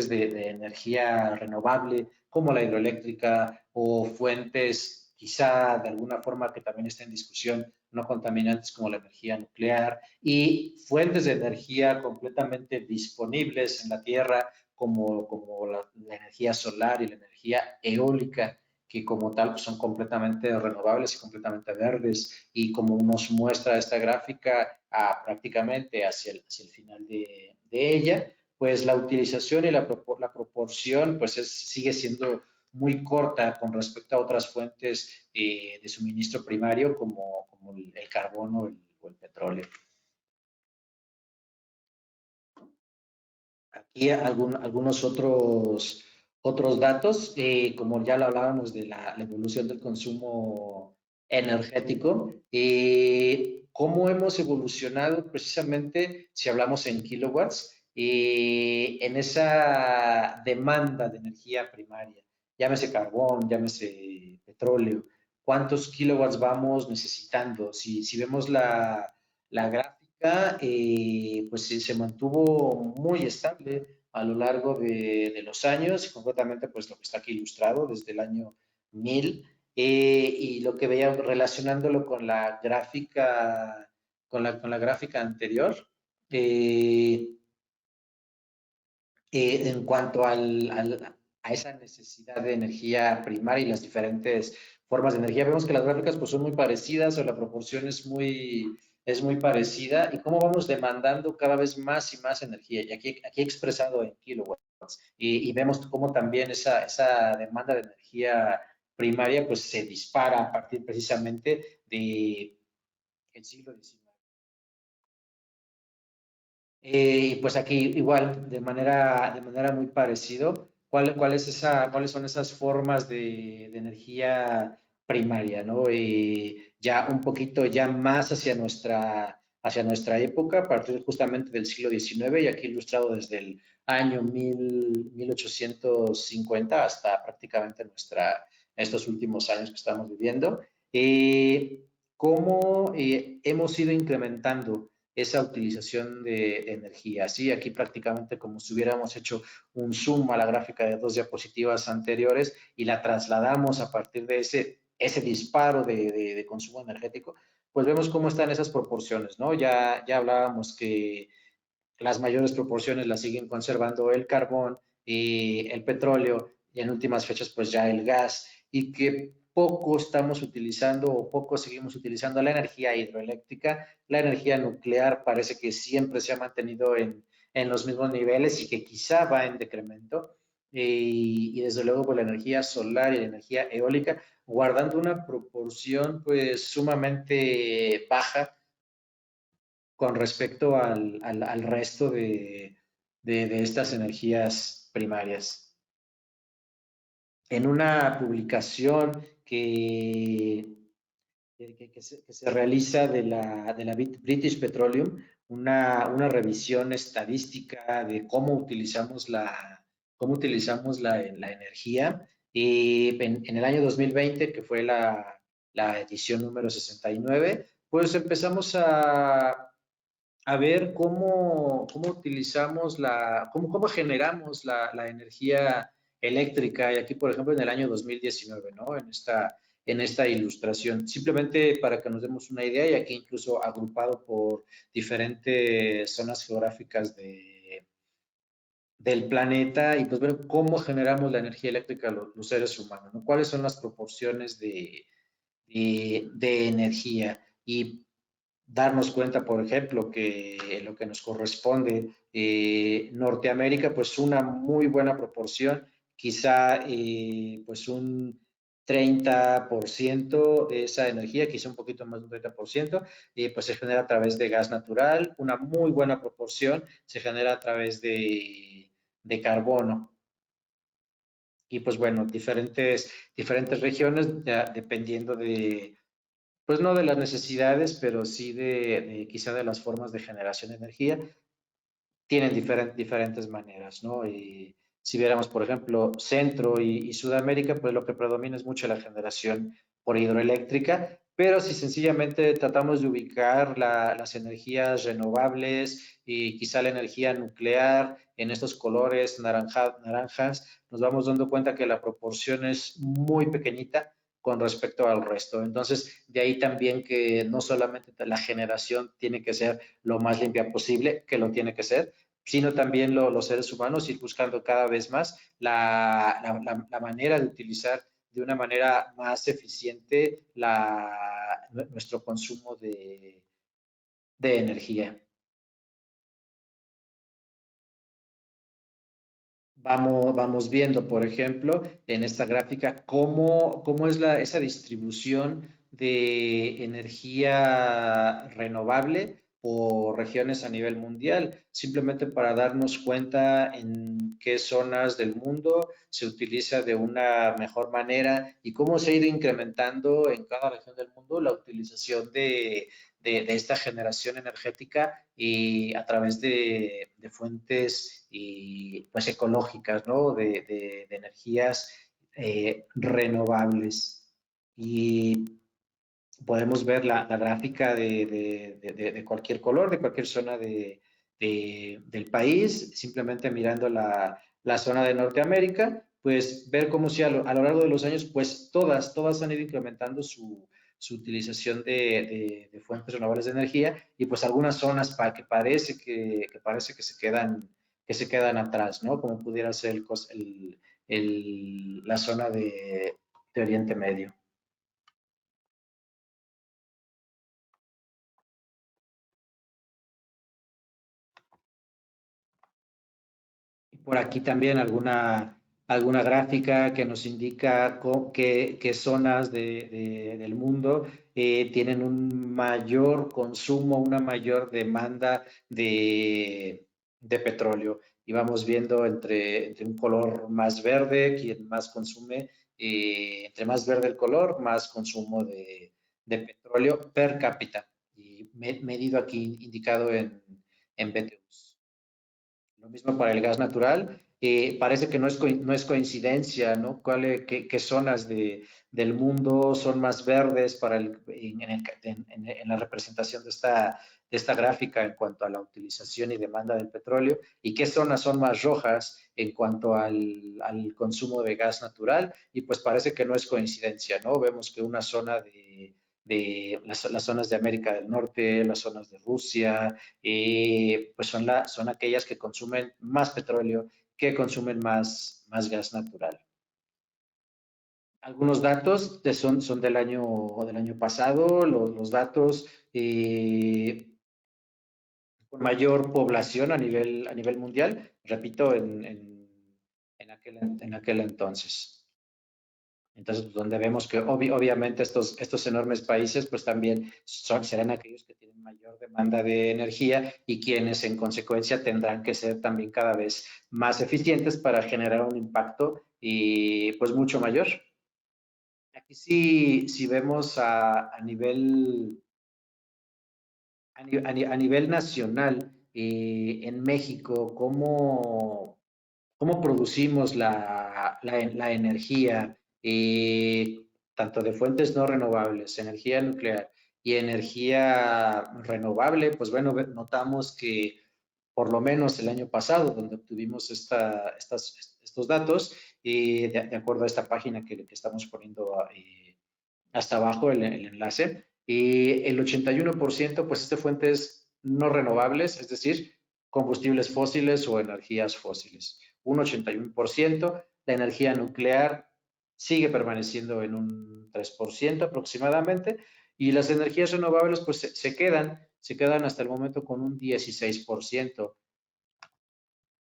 de energía renovable, como la hidroeléctrica, o fuentes quizá de alguna forma que también está en discusión, no contaminantes, como la energía nuclear, y fuentes de energía completamente disponibles en la Tierra, como la energía solar y la energía eólica, que como tal pues son completamente renovables y completamente verdes, y como nos muestra esta gráfica prácticamente hacia el final de ella, pues la utilización y la proporción pues sigue siendo muy corta con respecto a otras fuentes de suministro primario como el carbón o el petróleo. Aquí algunos otros datos, como ya lo hablábamos de la evolución del consumo energético, cómo hemos evolucionado precisamente, si hablamos en kilowatts, en esa demanda de energía primaria, llámese carbón, llámese petróleo, cuántos kilowatts vamos necesitando. Si vemos la gráfica pues sí, se mantuvo muy estable a lo largo de los años, y concretamente pues lo que está aquí ilustrado desde el año 1000, y lo que veía relacionándolo con la gráfica, con la gráfica anterior, eh, en cuanto a esa necesidad de energía primaria y las diferentes formas de energía. Vemos que las gráficas pues, son muy parecidas o la proporción es muy parecida y cómo vamos demandando cada vez más y más energía. Y aquí expresado en kilowatts. Y vemos cómo también esa demanda de energía primaria pues se dispara a partir precisamente del siglo XIX. Y pues aquí igual, de manera muy parecido, ¿cuáles son esas formas de energía primaria, ¿no? Ya un poquito ya más hacia nuestra época, a partir justamente del siglo XIX, y aquí ilustrado desde el año 1850 hasta prácticamente estos últimos años que estamos viviendo. ¿Cómo hemos ido incrementando esa utilización de energía? Así, aquí prácticamente como si hubiéramos hecho un zoom a la gráfica de 2 diapositivas anteriores y la trasladamos a partir de ese disparo de consumo energético, pues vemos cómo están esas proporciones, ¿no? Ya hablábamos que las mayores proporciones las siguen conservando el carbón y el petróleo, y en últimas fechas pues ya el gas, y que poco estamos utilizando o poco seguimos utilizando la energía hidroeléctrica. La energía nuclear parece que siempre se ha mantenido en los mismos niveles y que quizá va en decremento. Y desde luego pues la energía solar y la energía eólica guardando una proporción pues sumamente baja con respecto al resto de estas energías primarias. En una publicación que se realiza de la British Petroleum, una revisión estadística de cómo utilizamos la energía. Y en el año 2020, que fue la edición número 69, pues empezamos a ver cómo utilizamos cómo generamos la energía eléctrica. Y aquí, por ejemplo, en el año 2019, ¿no? En esta ilustración, simplemente para que nos demos una idea, y aquí incluso agrupado por diferentes zonas geográficas del planeta, y pues ver cómo generamos la energía eléctrica los seres humanos, ¿no? ¿Cuáles son las proporciones de energía? Y darnos cuenta, por ejemplo, que lo que nos corresponde, Norteamérica, pues una muy buena proporción, quizá pues un 30% de esa energía, quizá un poquito más de un 30%, pues se genera a través de gas natural. Una muy buena proporción se genera a través de carbono. Y pues bueno, diferentes regiones, ya dependiendo pues no de las necesidades, pero sí quizá de las formas de generación de energía, tienen diferentes maneras, ¿no? Y si viéramos, por ejemplo, Centro y Sudamérica, pues lo que predomina es mucho la generación por hidroeléctrica, pero si sencillamente tratamos de ubicar las energías renovables y quizá la energía nuclear en estos colores naranjas, nos vamos dando cuenta que la proporción es muy pequeñita con respecto al resto. Entonces, de ahí también que no solamente la generación tiene que ser lo más limpia posible, que lo tiene que ser, sino también los seres humanos ir buscando cada vez más la manera de utilizar de una manera más eficiente nuestro consumo de energía. Vamos viendo, por ejemplo, en esta gráfica, cómo es esa distribución de energía renovable por regiones a nivel mundial, simplemente para darnos cuenta en qué zonas del mundo se utiliza de una mejor manera y cómo se ha ido incrementando en cada región del mundo la utilización de esta generación energética y a través de fuentes y pues ecológicas, ¿no? De energías renovables. Y podemos ver la gráfica de cualquier color, de cualquier zona del país, simplemente mirando la zona de Norteamérica, pues ver cómo si a lo largo de los años, pues todas han ido incrementando su utilización de fuentes renovables de energía y pues algunas zonas para que parece que se quedan atrás, ¿no? Como pudiera ser la zona de Oriente Medio. Por aquí también alguna gráfica que nos indica qué zonas del mundo tienen un mayor consumo, una mayor demanda de petróleo. Y vamos viendo entre un color más verde, quien más consume, entre más verde el color, más consumo de petróleo per cápita. Y medido aquí, indicado en BTUs. Lo mismo para el gas natural. Parece que no es coincidencia, ¿no? ¿Qué zonas del mundo son más verdes en la representación de esta gráfica en cuanto a la utilización y demanda del petróleo? ¿Y qué zonas son más rojas en cuanto al consumo de gas natural? Y pues parece que no es coincidencia, ¿no? Vemos que una zona de las zonas de América del Norte, las zonas de Rusia, pues son aquellas que consumen más petróleo, que consumen más gas natural. Algunos datos son del año pasado, los datos con mayor población a nivel mundial, repito, en aquel entonces. Entonces, pues, donde vemos que obviamente estos enormes países, pues también serán aquellos que tienen mayor demanda de energía y quienes en consecuencia tendrán que ser también cada vez más eficientes para generar un impacto y pues mucho mayor. Aquí sí vemos a nivel nacional en México cómo producimos la energía, tanto de fuentes no renovables, energía nuclear y energía renovable, pues bueno, notamos que por lo menos el año pasado, donde obtuvimos estos datos, de acuerdo a esta página que estamos poniendo hasta abajo, el enlace, el 81% pues es de fuentes no renovables, es decir, combustibles fósiles o energías fósiles. Un 81%, la energía nuclear sigue permaneciendo en un 3% aproximadamente, y las energías renovables pues se quedan hasta el momento con un 16%,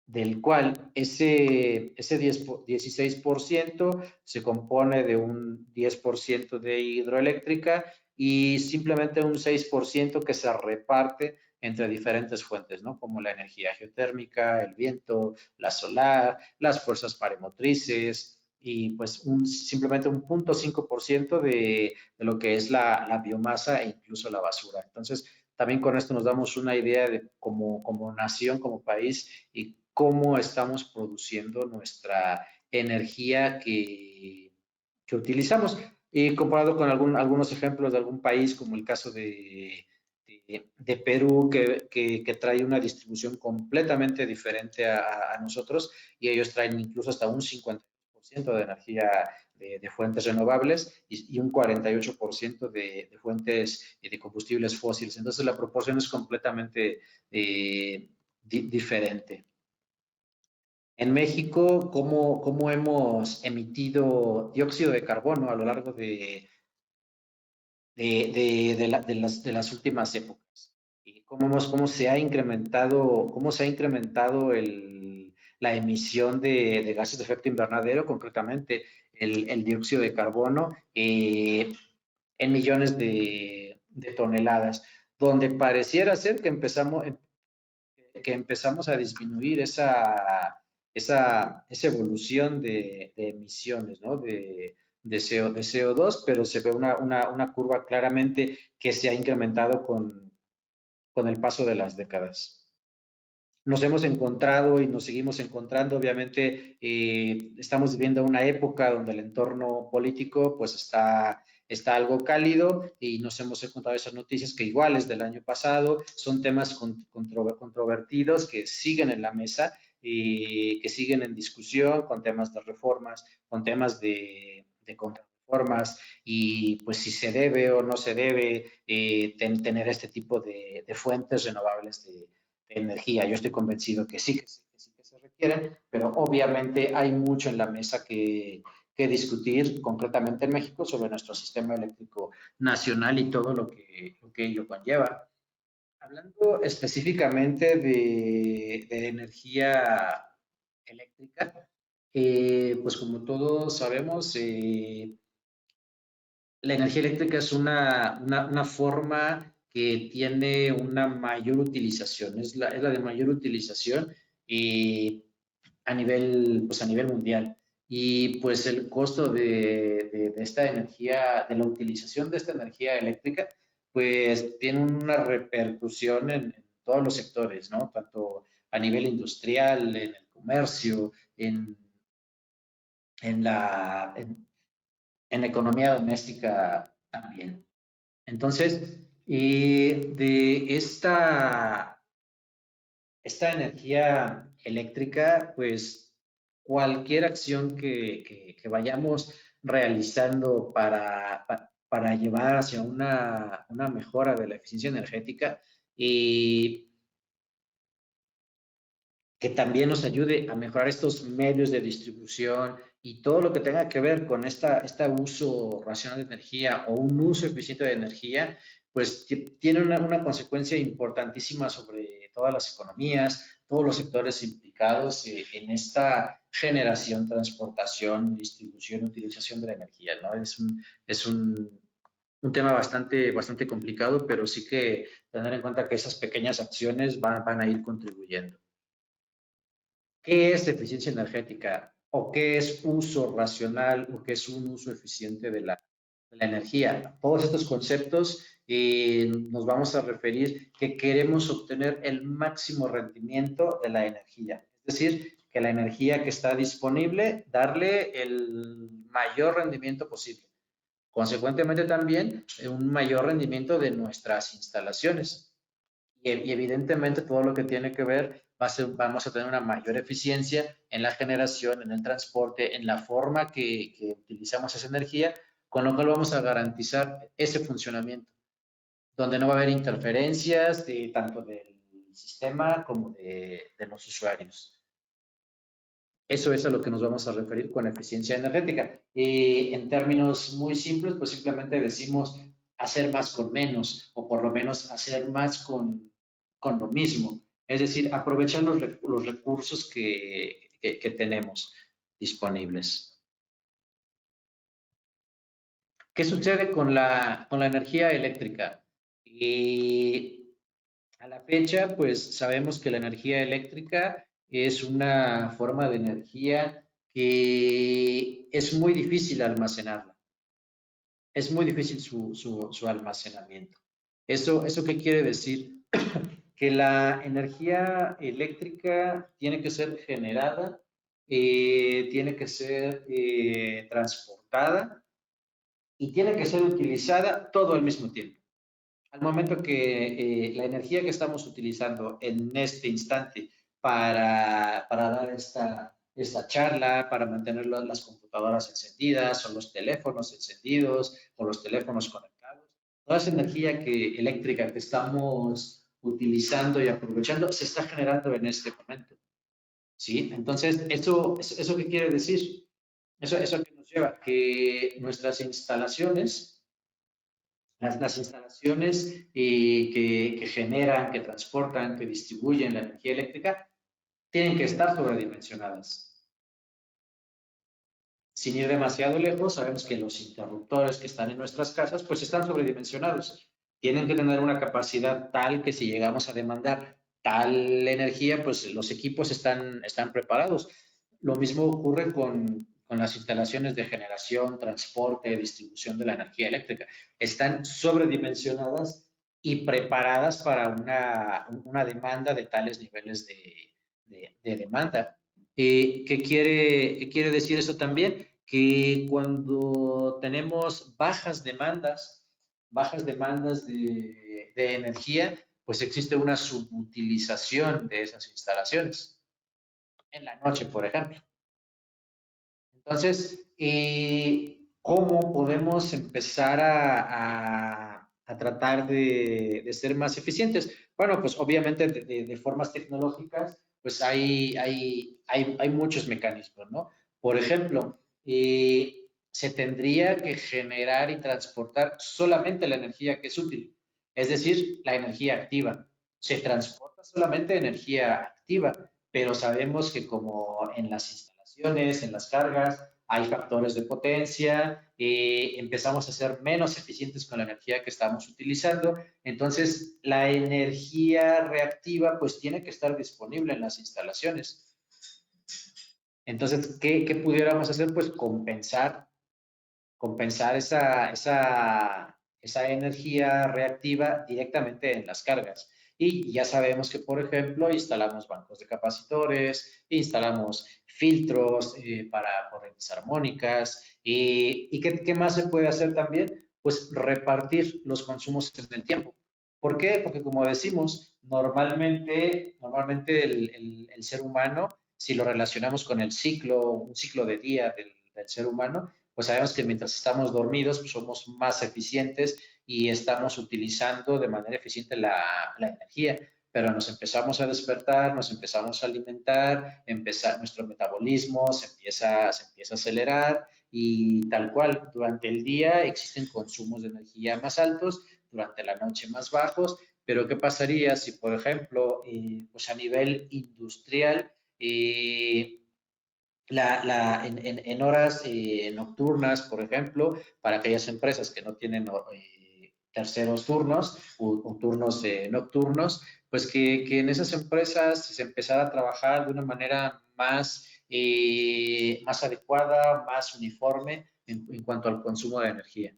del cual ese 16% se compone de un 10% de hidroeléctrica y simplemente un 6% que se reparte entre diferentes fuentes, ¿no? Como la energía geotérmica, el viento, la solar, las fuerzas paramotrices y pues simplemente un 0.5% de lo que es la biomasa e incluso la basura. Entonces, también con esto nos damos una idea de como nación, como país, y cómo estamos produciendo nuestra energía que utilizamos. Y comparado con algunos ejemplos de algún país, como el caso de Perú, que trae una distribución completamente diferente a nosotros, y ellos traen incluso hasta un 50% de energía de fuentes renovables y un 48% de fuentes de combustibles fósiles. Entonces la proporción es completamente diferente. En México, ¿cómo hemos emitido dióxido de carbono a lo largo de las últimas épocas? ¿Y cómo se ha incrementado la emisión de gases de efecto invernadero, concretamente el dióxido de carbono, en millones de toneladas, donde pareciera ser que empezamos a disminuir esa evolución de emisiones, ¿no? de CO2, pero se ve una curva claramente que se ha incrementado con el paso de las décadas. Nos hemos encontrado y nos seguimos encontrando, obviamente estamos viviendo una época donde el entorno político pues está está algo cálido y nos hemos encontrado esas noticias que iguales del año pasado, son temas controvertidos que siguen en la mesa y que siguen en discusión con temas de reformas, con temas de contrarreformas y pues si se debe o no se debe tener este tipo de fuentes renovables de energía. Yo estoy convencido que sí, que se requieren, pero obviamente hay mucho en la mesa que discutir concretamente en México sobre nuestro sistema eléctrico nacional y todo lo que ello conlleva. Hablando específicamente de energía eléctrica, pues como todos sabemos, la energía eléctrica es una forma que tiene una mayor utilización, es la de mayor utilización pues a nivel mundial. Y pues el costo de esta energía, de la utilización de esta energía eléctrica, pues tiene una repercusión en todos los sectores, ¿no? Tanto a nivel industrial, en el comercio, en la, en, en la economía doméstica también. Entonces, de esta energía eléctrica, pues cualquier acción que vayamos realizando para llevar hacia una mejora de la eficiencia energética y que también nos ayude a mejorar estos medios de distribución y todo lo que tenga que ver con este uso racional de energía o un uso eficiente de energía, pues tiene una consecuencia importantísima sobre todas las economías, todos los sectores implicados en esta generación, transportación, distribución, utilización de la energía, ¿no? Es un tema bastante complicado, pero sí que tener en cuenta que esas pequeñas acciones van a ir contribuyendo. ¿Qué es eficiencia energética? ¿O qué es uso racional? ¿O qué es un uso eficiente de la energía? Todos estos conceptos nos vamos a referir que queremos obtener el máximo rendimiento de la energía. Es decir, que la energía que está disponible, darle el mayor rendimiento posible. Consecuentemente también, un mayor rendimiento de nuestras instalaciones. Y evidentemente todo lo que tiene que ver, vamos a tener una mayor eficiencia en la generación, en el transporte, en la forma que utilizamos esa energía, con lo cual vamos a garantizar ese funcionamiento, donde no va a haber interferencias tanto del sistema como de los usuarios. Eso es a lo que nos vamos a referir con eficiencia energética. En términos muy simples, pues simplemente decimos hacer más con menos, o por lo menos hacer más con lo mismo. Es decir, aprovechar los recursos que tenemos disponibles. ¿Qué sucede con la energía eléctrica? A la fecha, pues sabemos que la energía eléctrica es una forma de energía que es muy difícil almacenarla. Es muy difícil su almacenamiento. ¿Eso qué quiere decir? Que la energía eléctrica tiene que ser generada, tiene que ser transportada y tiene que ser utilizada todo al mismo tiempo. Al momento que la energía que estamos utilizando en este instante para dar esta charla, para mantener las computadoras encendidas o los teléfonos encendidos o los teléfonos conectados, toda esa energía eléctrica que estamos utilizando y aprovechando se está generando en este momento. ¿Sí? Entonces, ¿eso qué quiere decir? Eso que nos lleva que nuestras instalaciones, las instalaciones que generan, que transportan, que distribuyen la energía eléctrica, tienen que estar sobredimensionadas. Sin ir demasiado lejos, sabemos que los interruptores que están en nuestras casas, pues están sobredimensionados. Tienen que tener una capacidad tal que si llegamos a demandar tal energía, pues los equipos están preparados. Lo mismo ocurre con las instalaciones de generación, transporte, distribución de la energía eléctrica. Están sobredimensionadas y preparadas para una demanda de tales niveles de demanda. ¿Qué quiere decir eso también? que cuando tenemos bajas demandas de energía, pues existe una subutilización de esas instalaciones. En la noche, por ejemplo. Entonces, ¿cómo podemos empezar a tratar de ser más eficientes? Bueno, pues obviamente de formas tecnológicas, pues hay muchos mecanismos, ¿no? Por ejemplo, se tendría que generar y transportar solamente la energía que es útil, es decir, la energía activa. Se transporta solamente energía activa, pero sabemos que como en las instalaciones, en las cargas, hay factores de potencia, empezamos a ser menos eficientes con la energía que estamos utilizando, entonces la energía reactiva pues tiene que estar disponible en las instalaciones. Entonces, ¿qué pudiéramos hacer? Pues compensar esa energía reactiva directamente en las cargas. Y ya sabemos que, por ejemplo, instalamos bancos de capacitores, instalamos filtros para corrientes armónicas. ¿Y qué más se puede hacer también? Pues repartir los consumos en el tiempo. ¿Por qué? Porque como decimos, normalmente el ser humano, si lo relacionamos con un ciclo de día del ser humano, pues sabemos que mientras estamos dormidos pues somos más eficientes y estamos utilizando de manera eficiente la energía, pero nos empezamos a despertar, nos empezamos a alimentar, nuestro metabolismo se empieza a acelerar y tal cual, durante el día existen consumos de energía más altos, durante la noche más bajos, pero ¿qué pasaría si, por ejemplo, pues a nivel industrial, en horas nocturnas, por ejemplo, para aquellas empresas que no tienen terceros turnos o turnos nocturnos, pues que en esas empresas se empezara a trabajar de una manera más adecuada, más uniforme en cuanto al consumo de energía.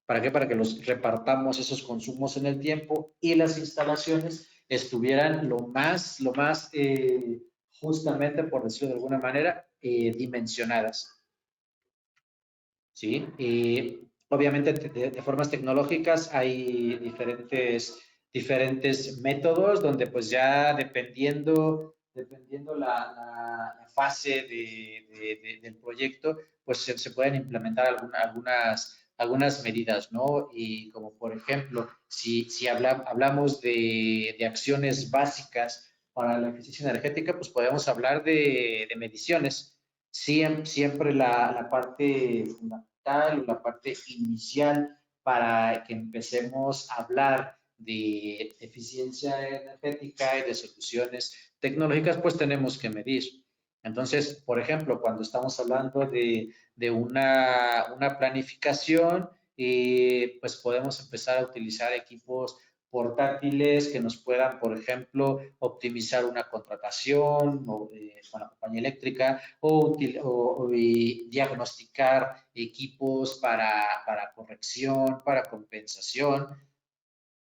¿Para qué? Para que los repartamos esos consumos en el tiempo y las instalaciones estuvieran lo más justamente, por decirlo de alguna manera, dimensionadas. ¿Sí? Obviamente, de formas tecnológicas hay diferentes métodos donde pues ya dependiendo la fase del proyecto, pues se pueden implementar algunas medidas, ¿no? Y como por ejemplo, si hablamos de acciones básicas para la eficiencia energética, pues podemos hablar de mediciones. Siempre la parte fundamental, la parte inicial para que empecemos a hablar de eficiencia energética y de soluciones tecnológicas, pues tenemos que medir. Entonces, por ejemplo, cuando estamos hablando de una planificación, pues podemos empezar a utilizar equipos portátiles que nos puedan, por ejemplo, optimizar una contratación con la compañía eléctrica o diagnosticar equipos para corrección, para compensación.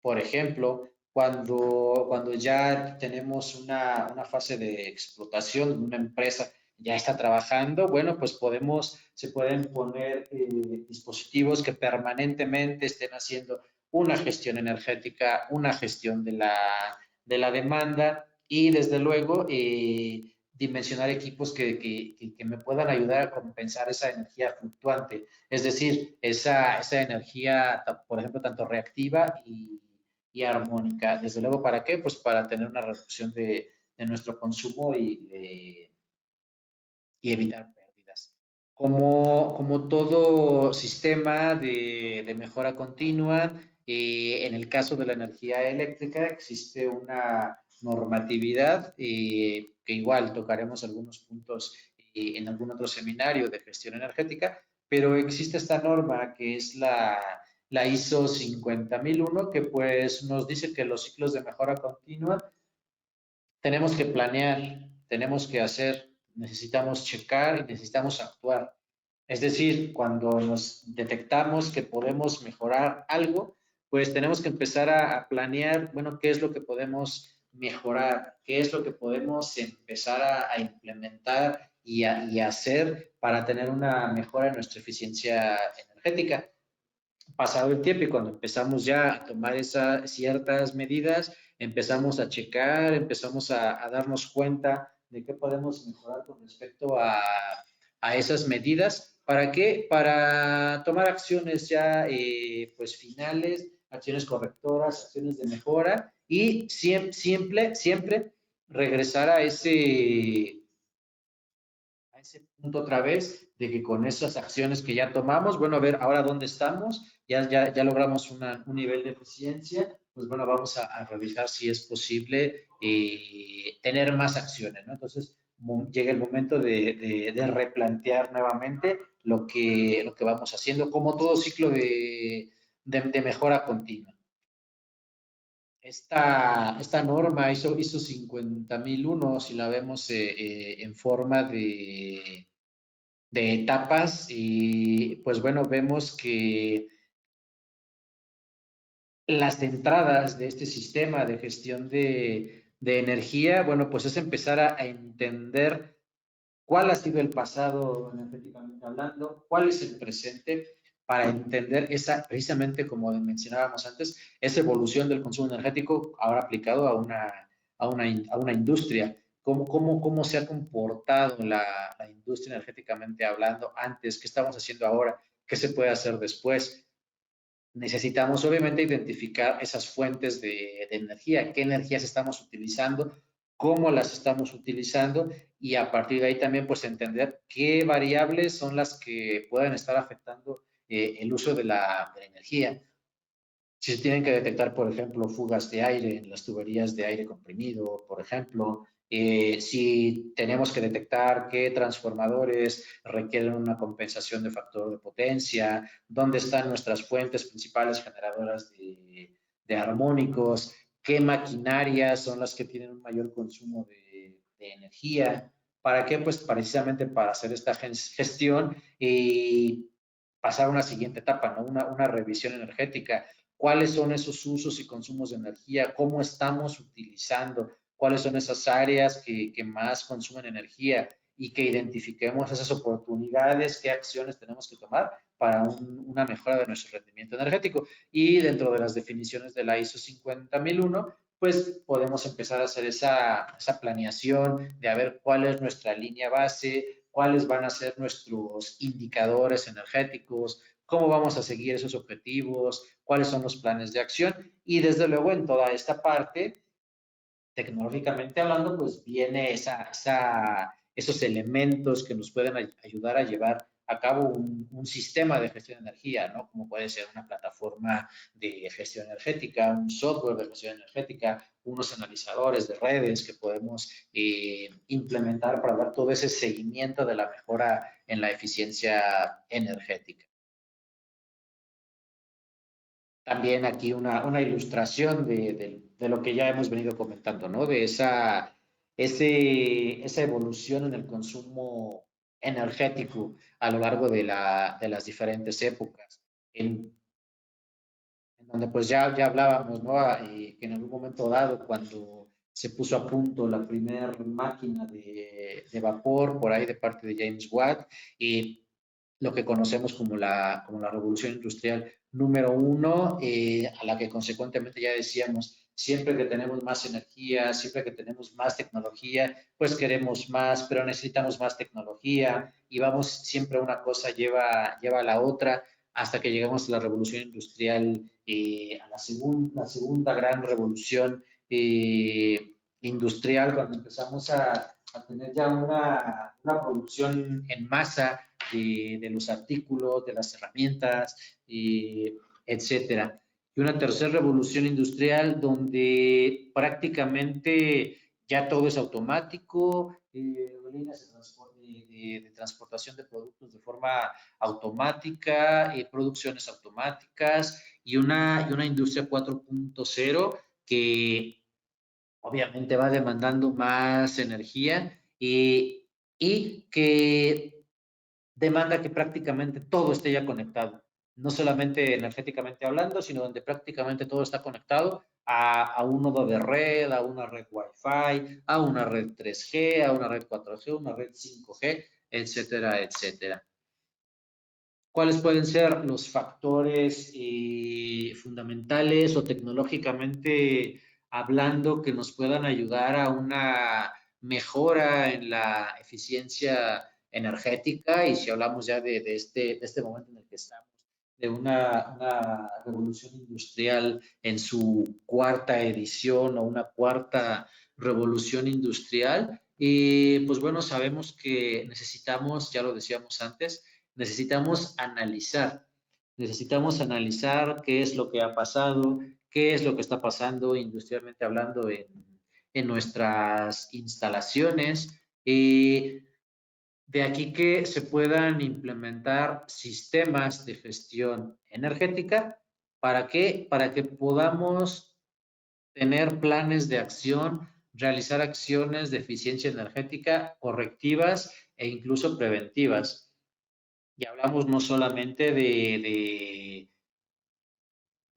Por ejemplo, cuando ya tenemos una fase de explotación, una empresa ya está trabajando, bueno, pues se pueden poner dispositivos que permanentemente estén haciendo una gestión energética, una gestión de la demanda y desde luego dimensionar equipos que me puedan ayudar a compensar esa energía fluctuante, es decir, esa energía, por ejemplo, tanto reactiva y armónica. Desde luego, ¿para qué? Pues para tener una reducción de nuestro consumo y evitar pérdidas. Como todo sistema de mejora continua, en el caso de la energía eléctrica existe una normatividad que igual tocaremos algunos puntos en algún otro seminario de gestión energética, pero existe esta norma que es la ISO 50001 que pues nos dice que los ciclos de mejora continua tenemos que planear, tenemos que hacer, necesitamos checar y necesitamos actuar. Es decir, cuando nos detectamos que podemos mejorar algo, pues tenemos que empezar a planear, bueno, qué es lo que podemos mejorar, qué es lo que podemos empezar a implementar y hacer para tener una mejora en nuestra eficiencia energética. Pasado el tiempo y cuando empezamos ya a tomar esas ciertas medidas, empezamos a checar, empezamos a darnos cuenta de qué podemos mejorar con respecto a esas medidas. ¿Para qué? Para tomar acciones ya pues finales, acciones correctoras, acciones de mejora y siempre regresar a ese punto otra vez de que con esas acciones que ya tomamos, bueno, a ver ahora dónde estamos, ya logramos un nivel de eficiencia, pues bueno, vamos a revisar si es posible tener más acciones, ¿no? Entonces, llega el momento de replantear nuevamente lo que vamos haciendo, como todo ciclo de mejora continua. Esta norma ISO 50001, si la vemos en forma de etapas, y pues bueno, vemos que las entradas de este sistema de gestión de energía, bueno, pues es empezar a entender cuál ha sido el pasado energéticamente hablando, cuál es el presente, para entender esa, precisamente como mencionábamos antes, esa evolución del consumo energético ahora aplicado a una industria. ¿Cómo se ha comportado la industria energéticamente hablando antes? ¿Qué estamos haciendo ahora? ¿Qué se puede hacer después? Necesitamos obviamente identificar esas fuentes de energía, qué energías estamos utilizando, cómo las estamos utilizando y a partir de ahí también pues entender qué variables son las que pueden estar afectando el uso de la energía. Si se tienen que detectar, por ejemplo, fugas de aire en las tuberías de aire comprimido, por ejemplo, si tenemos que detectar qué transformadores requieren una compensación de factor de potencia, dónde están nuestras fuentes principales generadoras de armónicos, qué maquinarias son las que tienen un mayor consumo de energía. ¿Para qué? Pues precisamente para hacer esta gestión y pasar a una siguiente etapa, ¿no? Una revisión energética. ¿Cuáles son esos usos y consumos de energía? ¿Cómo estamos utilizando? ¿Cuáles son esas áreas que más consumen energía? Y que identifiquemos esas oportunidades, qué acciones tenemos que tomar para una mejora de nuestro rendimiento energético. Y dentro de las definiciones de la ISO 50001, pues podemos empezar a hacer esa planeación de a ver cuál es nuestra línea base, cuáles van a ser nuestros indicadores energéticos, cómo vamos a seguir esos objetivos, cuáles son los planes de acción y desde luego en toda esta parte, tecnológicamente hablando, pues viene esos elementos que nos pueden ayudar a llevar a cabo un sistema de gestión de energía, ¿no? Como puede ser una plataforma de gestión energética, un software de gestión energética, unos analizadores de redes que podemos implementar para dar todo ese seguimiento de la mejora en la eficiencia energética. También aquí una ilustración de lo que ya hemos venido comentando, ¿no? De esa evolución en el consumo energético a lo largo de las diferentes épocas, en donde pues ya hablábamos, ¿no? Que en algún momento dado, cuando se puso a punto la primera máquina de vapor por ahí de parte de James Watt, y lo que conocemos como la revolución industrial número 1, a la que consecuentemente ya decíamos, siempre que tenemos más energía, siempre que tenemos más tecnología, pues queremos más, pero necesitamos más tecnología y vamos, siempre una cosa lleva a la otra hasta que llegamos a la revolución industrial, a la segunda gran revolución industrial, cuando empezamos a tener ya una producción en masa de los artículos, de las herramientas, etcétera. Y una tercera revolución industrial donde prácticamente ya todo es automático, líneas de transportación de productos de forma automática, producciones automáticas y una industria 4.0 que obviamente va demandando más energía y que demanda que prácticamente todo esté ya conectado. no solamente energéticamente hablando, sino donde prácticamente todo está conectado a un nodo de red, a una red Wi-Fi, a una red 3G, a una red 4G, una red 5G, etcétera, etcétera. ¿Cuáles pueden ser los factores fundamentales o tecnológicamente hablando que nos puedan ayudar a una mejora en la eficiencia energética? Y si hablamos ya de este momento en el que estamos, de una revolución industrial en su cuarta edición o una cuarta revolución industrial, pues bueno, sabemos que necesitamos, ya lo decíamos antes, necesitamos analizar qué es lo que ha pasado, qué es lo que está pasando industrialmente hablando en nuestras instalaciones. De aquí que se puedan implementar sistemas de gestión energética. ¿Para qué? Para que podamos tener planes de acción, realizar acciones de eficiencia energética correctivas e incluso preventivas. Y hablamos no solamente de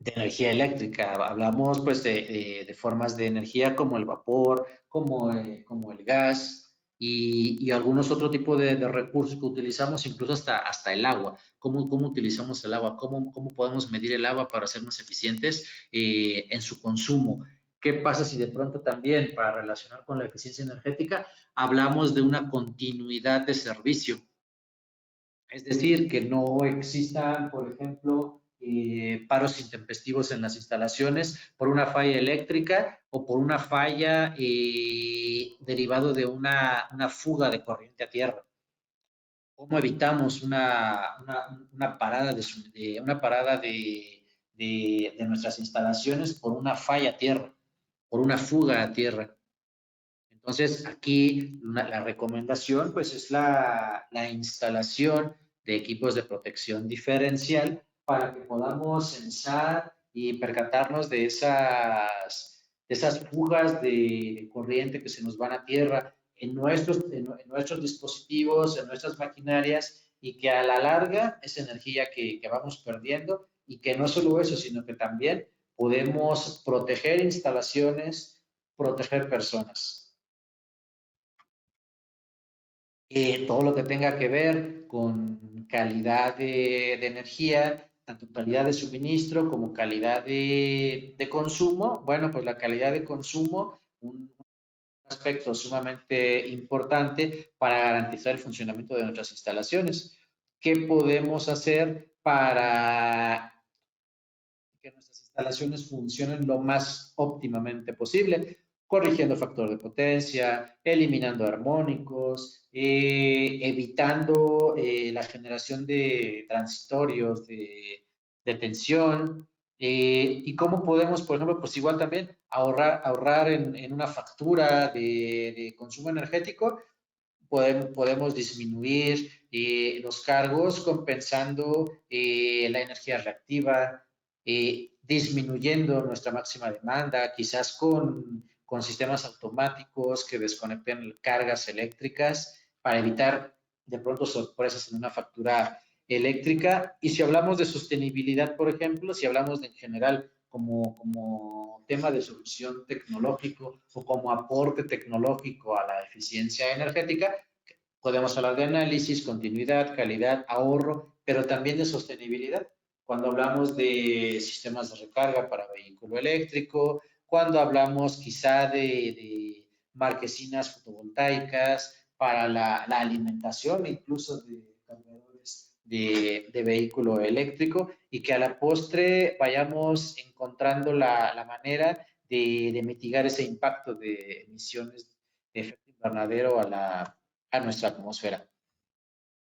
energía eléctrica, hablamos pues de formas de energía como el vapor, como el gas y algunos otro tipo de recursos que utilizamos, incluso hasta el agua. ¿Cómo utilizamos el agua? ¿Cómo podemos medir el agua para ser más eficientes en su consumo? ¿Qué pasa si de pronto también, para relacionar con la eficiencia energética, hablamos de una continuidad de servicio? Es decir, que no existan, por ejemplo, paros intempestivos en las instalaciones por una falla eléctrica o por una falla derivado de una fuga de corriente a tierra. ¿Cómo evitamos una parada de nuestras instalaciones por una falla a tierra, por una fuga a tierra? Entonces, aquí la recomendación pues es la instalación de equipos de protección diferencial para que podamos censar y percatarnos de esas fugas de corriente que se nos van a tierra en nuestros dispositivos, en nuestras maquinarias, y que a la larga es energía que vamos perdiendo, y que no solo eso, sino que también podemos proteger instalaciones, proteger personas. Todo lo que tenga que ver con calidad de energía, tanto calidad de suministro como calidad de consumo. Bueno, pues la calidad de consumo, un aspecto sumamente importante para garantizar el funcionamiento de nuestras instalaciones. ¿Qué podemos hacer para que nuestras instalaciones funcionen lo más óptimamente posible? Corrigiendo factor de potencia, eliminando armónicos, evitando la generación de transitorios de tensión. ¿Y cómo podemos, por ejemplo, pues igual también ahorrar en una factura de consumo energético? Podemos disminuir los cargos compensando la energía reactiva, disminuyendo nuestra máxima demanda, quizás con sistemas automáticos que desconecten cargas eléctricas para evitar de pronto sorpresas en una factura eléctrica. Y si hablamos de sostenibilidad, por ejemplo, si hablamos de en general como tema de solución tecnológico o como aporte tecnológico a la eficiencia energética, podemos hablar de análisis, continuidad, calidad, ahorro, pero también de sostenibilidad. Cuando hablamos de sistemas de recarga para vehículo eléctrico, cuando hablamos quizá de marquesinas fotovoltaicas para la alimentación, incluso de cargadores de vehículo eléctrico, y que a la postre vayamos encontrando la manera de mitigar ese impacto de emisiones de efecto invernadero a nuestra atmósfera.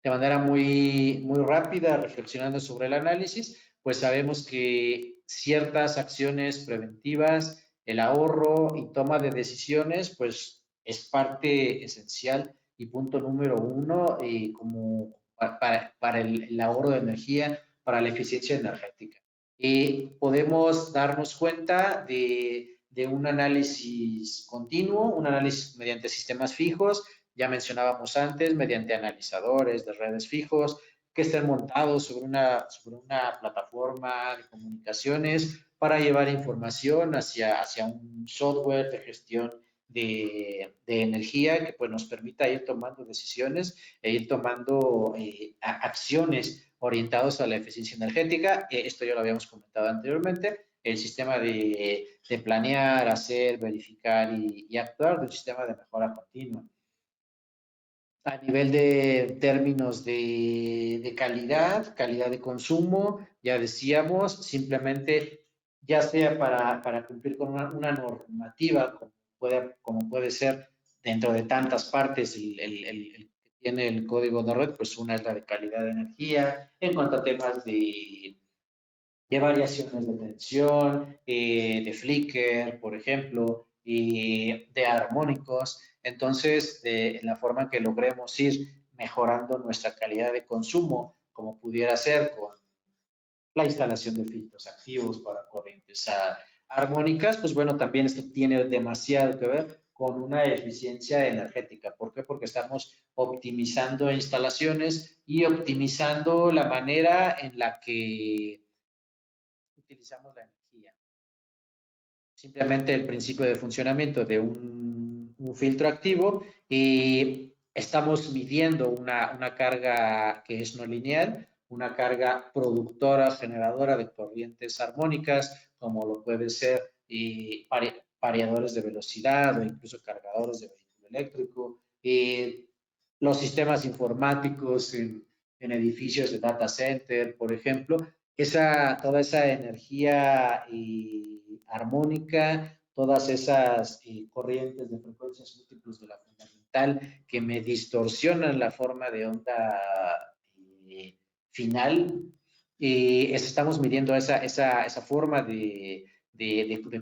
De manera muy rápida, reflexionando sobre el análisis, pues sabemos que ciertas acciones preventivas, el ahorro y toma de decisiones, pues es parte esencial y punto número uno como para el ahorro de energía, para la eficiencia energética. Podemos darnos cuenta de un análisis continuo, un análisis mediante sistemas fijos. Ya mencionábamos antes, mediante analizadores de redes fijos, que estén montados sobre una plataforma de comunicaciones para llevar información hacia un software de gestión de energía que pues, nos permita ir tomando decisiones e ir tomando acciones orientados a la eficiencia energética. Esto ya lo habíamos comentado anteriormente. El sistema de planear, hacer, verificar y actuar de un sistema de mejora continua. A nivel de términos de calidad de consumo, ya decíamos, simplemente ya sea para cumplir con una normativa, como puede ser dentro de tantas partes el que tiene el código de red, pues una es la de calidad de energía, en cuanto a temas de variaciones de tensión, de flicker, por ejemplo, y de armónicos. Entonces, de la forma en que logremos ir mejorando nuestra calidad de consumo, como pudiera ser con la instalación de filtros activos para corrientes armónicas, pues bueno, también esto tiene demasiado que ver con una eficiencia energética. ¿Por qué? Porque estamos optimizando instalaciones y optimizando la manera en la que utilizamos la energía. Simplemente el principio de funcionamiento de un filtro activo y estamos midiendo una carga que es no lineal, una carga productora, generadora de corrientes armónicas, como lo puede ser variadores de velocidad o incluso cargadores de vehículo eléctrico, los sistemas informáticos en edificios de data center, por ejemplo, toda esa energía armónica, todas esas corrientes de frecuencias múltiples de la fundamental que me distorsionan la forma de onda final. Estamos midiendo esa forma de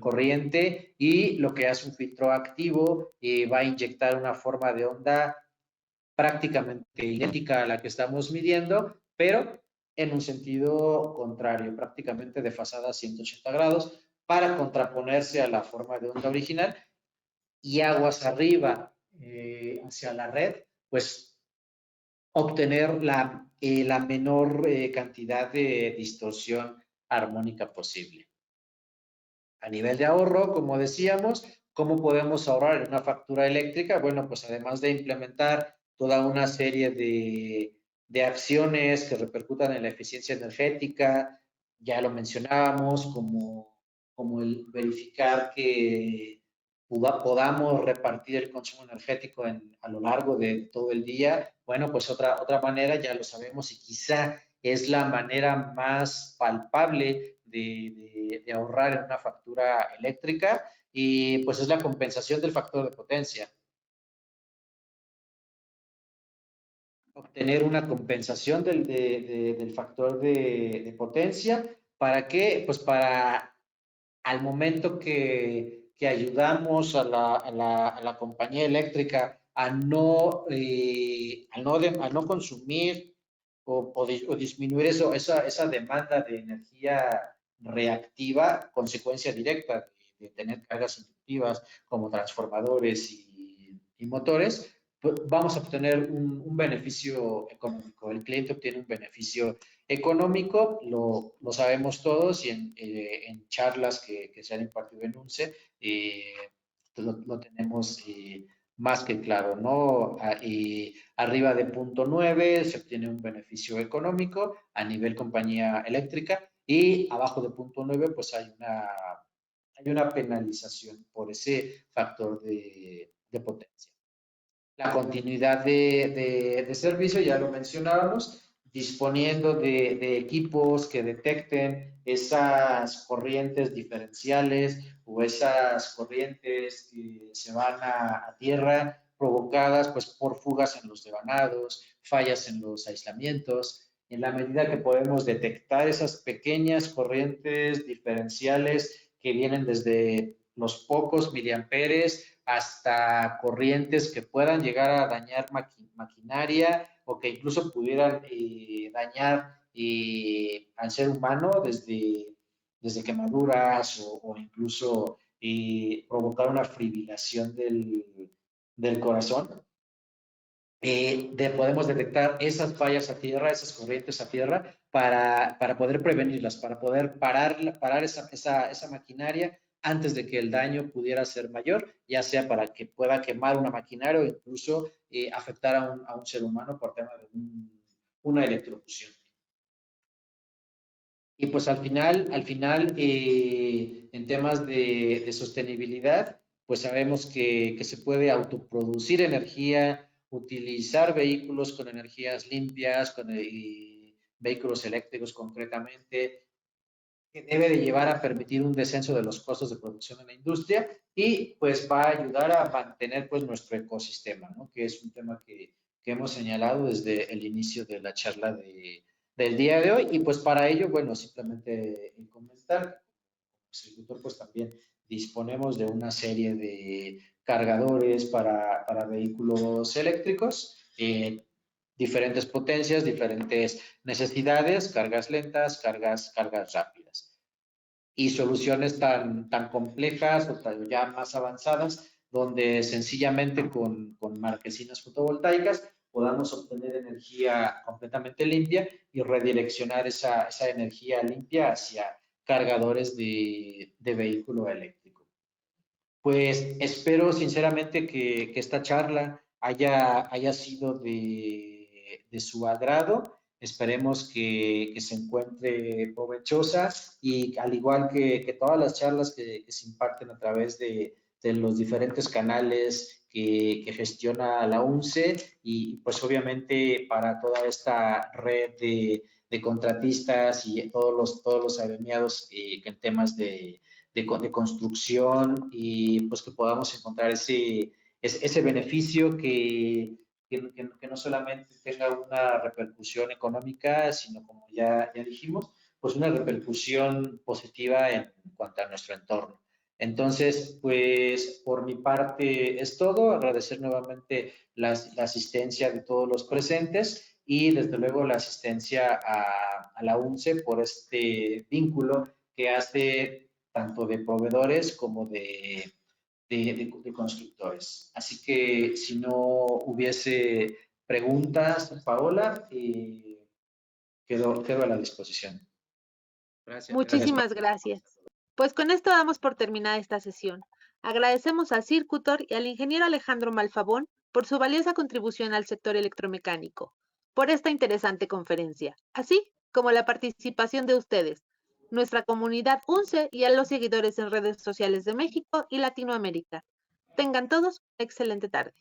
corriente y lo que hace un filtro activo va a inyectar una forma de onda prácticamente idéntica a la que estamos midiendo, pero en un sentido contrario, prácticamente desfasada a 180 grados, para contraponerse a la forma de onda original y aguas arriba hacia la red, pues obtener la menor cantidad de distorsión armónica posible. A nivel de ahorro, como decíamos, ¿cómo podemos ahorrar en una factura eléctrica? Bueno, pues además de implementar toda una serie de acciones que repercutan en la eficiencia energética, ya lo mencionábamos, como el verificar que podamos repartir el consumo energético a lo largo de todo el día. Bueno, pues otra manera, ya lo sabemos, y quizá es la manera más palpable de ahorrar en una factura eléctrica, y pues es la compensación del factor de potencia. Obtener una compensación del factor de potencia. ¿Para qué? Pues para al momento que ayudamos a la compañía eléctrica a no consumir o disminuir esa demanda de energía reactiva, consecuencia directa de tener cargas inductivas como transformadores y motores, pues vamos a obtener un beneficio económico. El cliente obtiene un beneficio económico, lo sabemos todos, y en charlas que se han impartido en UNCE, lo tenemos más que claro, ¿no? Y arriba de 0.9 se obtiene un beneficio económico a nivel compañía eléctrica, y abajo de 0.9 pues hay una penalización por ese factor de potencia. La continuidad de servicio, ya lo mencionábamos, disponiendo de equipos que detecten esas corrientes diferenciales o esas corrientes que se van a tierra provocadas pues por fugas en los devanados, fallas en los aislamientos. En la medida que podemos detectar esas pequeñas corrientes diferenciales que vienen desde los pocos miliamperes hasta corrientes que puedan llegar a dañar maquinaria o que incluso pudieran dañar al ser humano desde quemaduras o incluso provocar una fibrilación del corazón. podemos detectar esas fallas a tierra, esas corrientes a tierra, para poder prevenirlas, para poder parar esa maquinaria antes de que el daño pudiera ser mayor, ya sea para que pueda quemar una maquinaria o incluso afectar a un ser humano por tema de una electrocución. Y pues al final en temas de sostenibilidad, pues sabemos que se puede autoproducir energía, utilizar vehículos con energías limpias, y vehículos eléctricos concretamente, que debe de llevar a permitir un descenso de los costos de producción en la industria y pues va a ayudar a mantener pues nuestro ecosistema, ¿no? Que es un tema que hemos señalado desde el inicio de la charla del día de hoy y pues para ello, bueno, simplemente comentar, como pues también disponemos de una serie de cargadores para vehículos eléctricos, diferentes potencias, diferentes necesidades, cargas lentas, cargas rápidas. Y soluciones tan complejas o ya más avanzadas, donde sencillamente con marquesinas fotovoltaicas podamos obtener energía completamente limpia y redireccionar esa energía limpia hacia cargadores de vehículo eléctrico. Pues espero sinceramente que esta charla haya sido de su agrado. Esperemos que se encuentre provechosa y al igual que todas las charlas que se imparten a través de los diferentes canales que gestiona la UNCE y pues obviamente para toda esta red de contratistas y todos los agremiados en temas de construcción y pues que podamos encontrar ese beneficio que no solamente tenga una repercusión económica, sino como ya dijimos, pues una repercusión positiva en cuanto a nuestro entorno. Entonces, pues por mi parte es todo. Agradecer nuevamente la asistencia de todos los presentes y desde luego la asistencia a la UNCE por este vínculo que hace tanto de proveedores como de constructores. Así que si no hubiese preguntas, Paola, quedo a la disposición. Gracias. Muchísimas gracias. Pues con esto damos por terminada esta sesión. Agradecemos a Circutor y al ingeniero Alejandro Malfabón por su valiosa contribución al sector electromecánico, por esta interesante conferencia, así como la participación de ustedes, nuestra comunidad UNCE y a los seguidores en redes sociales de México y Latinoamérica. Tengan todos una excelente tarde.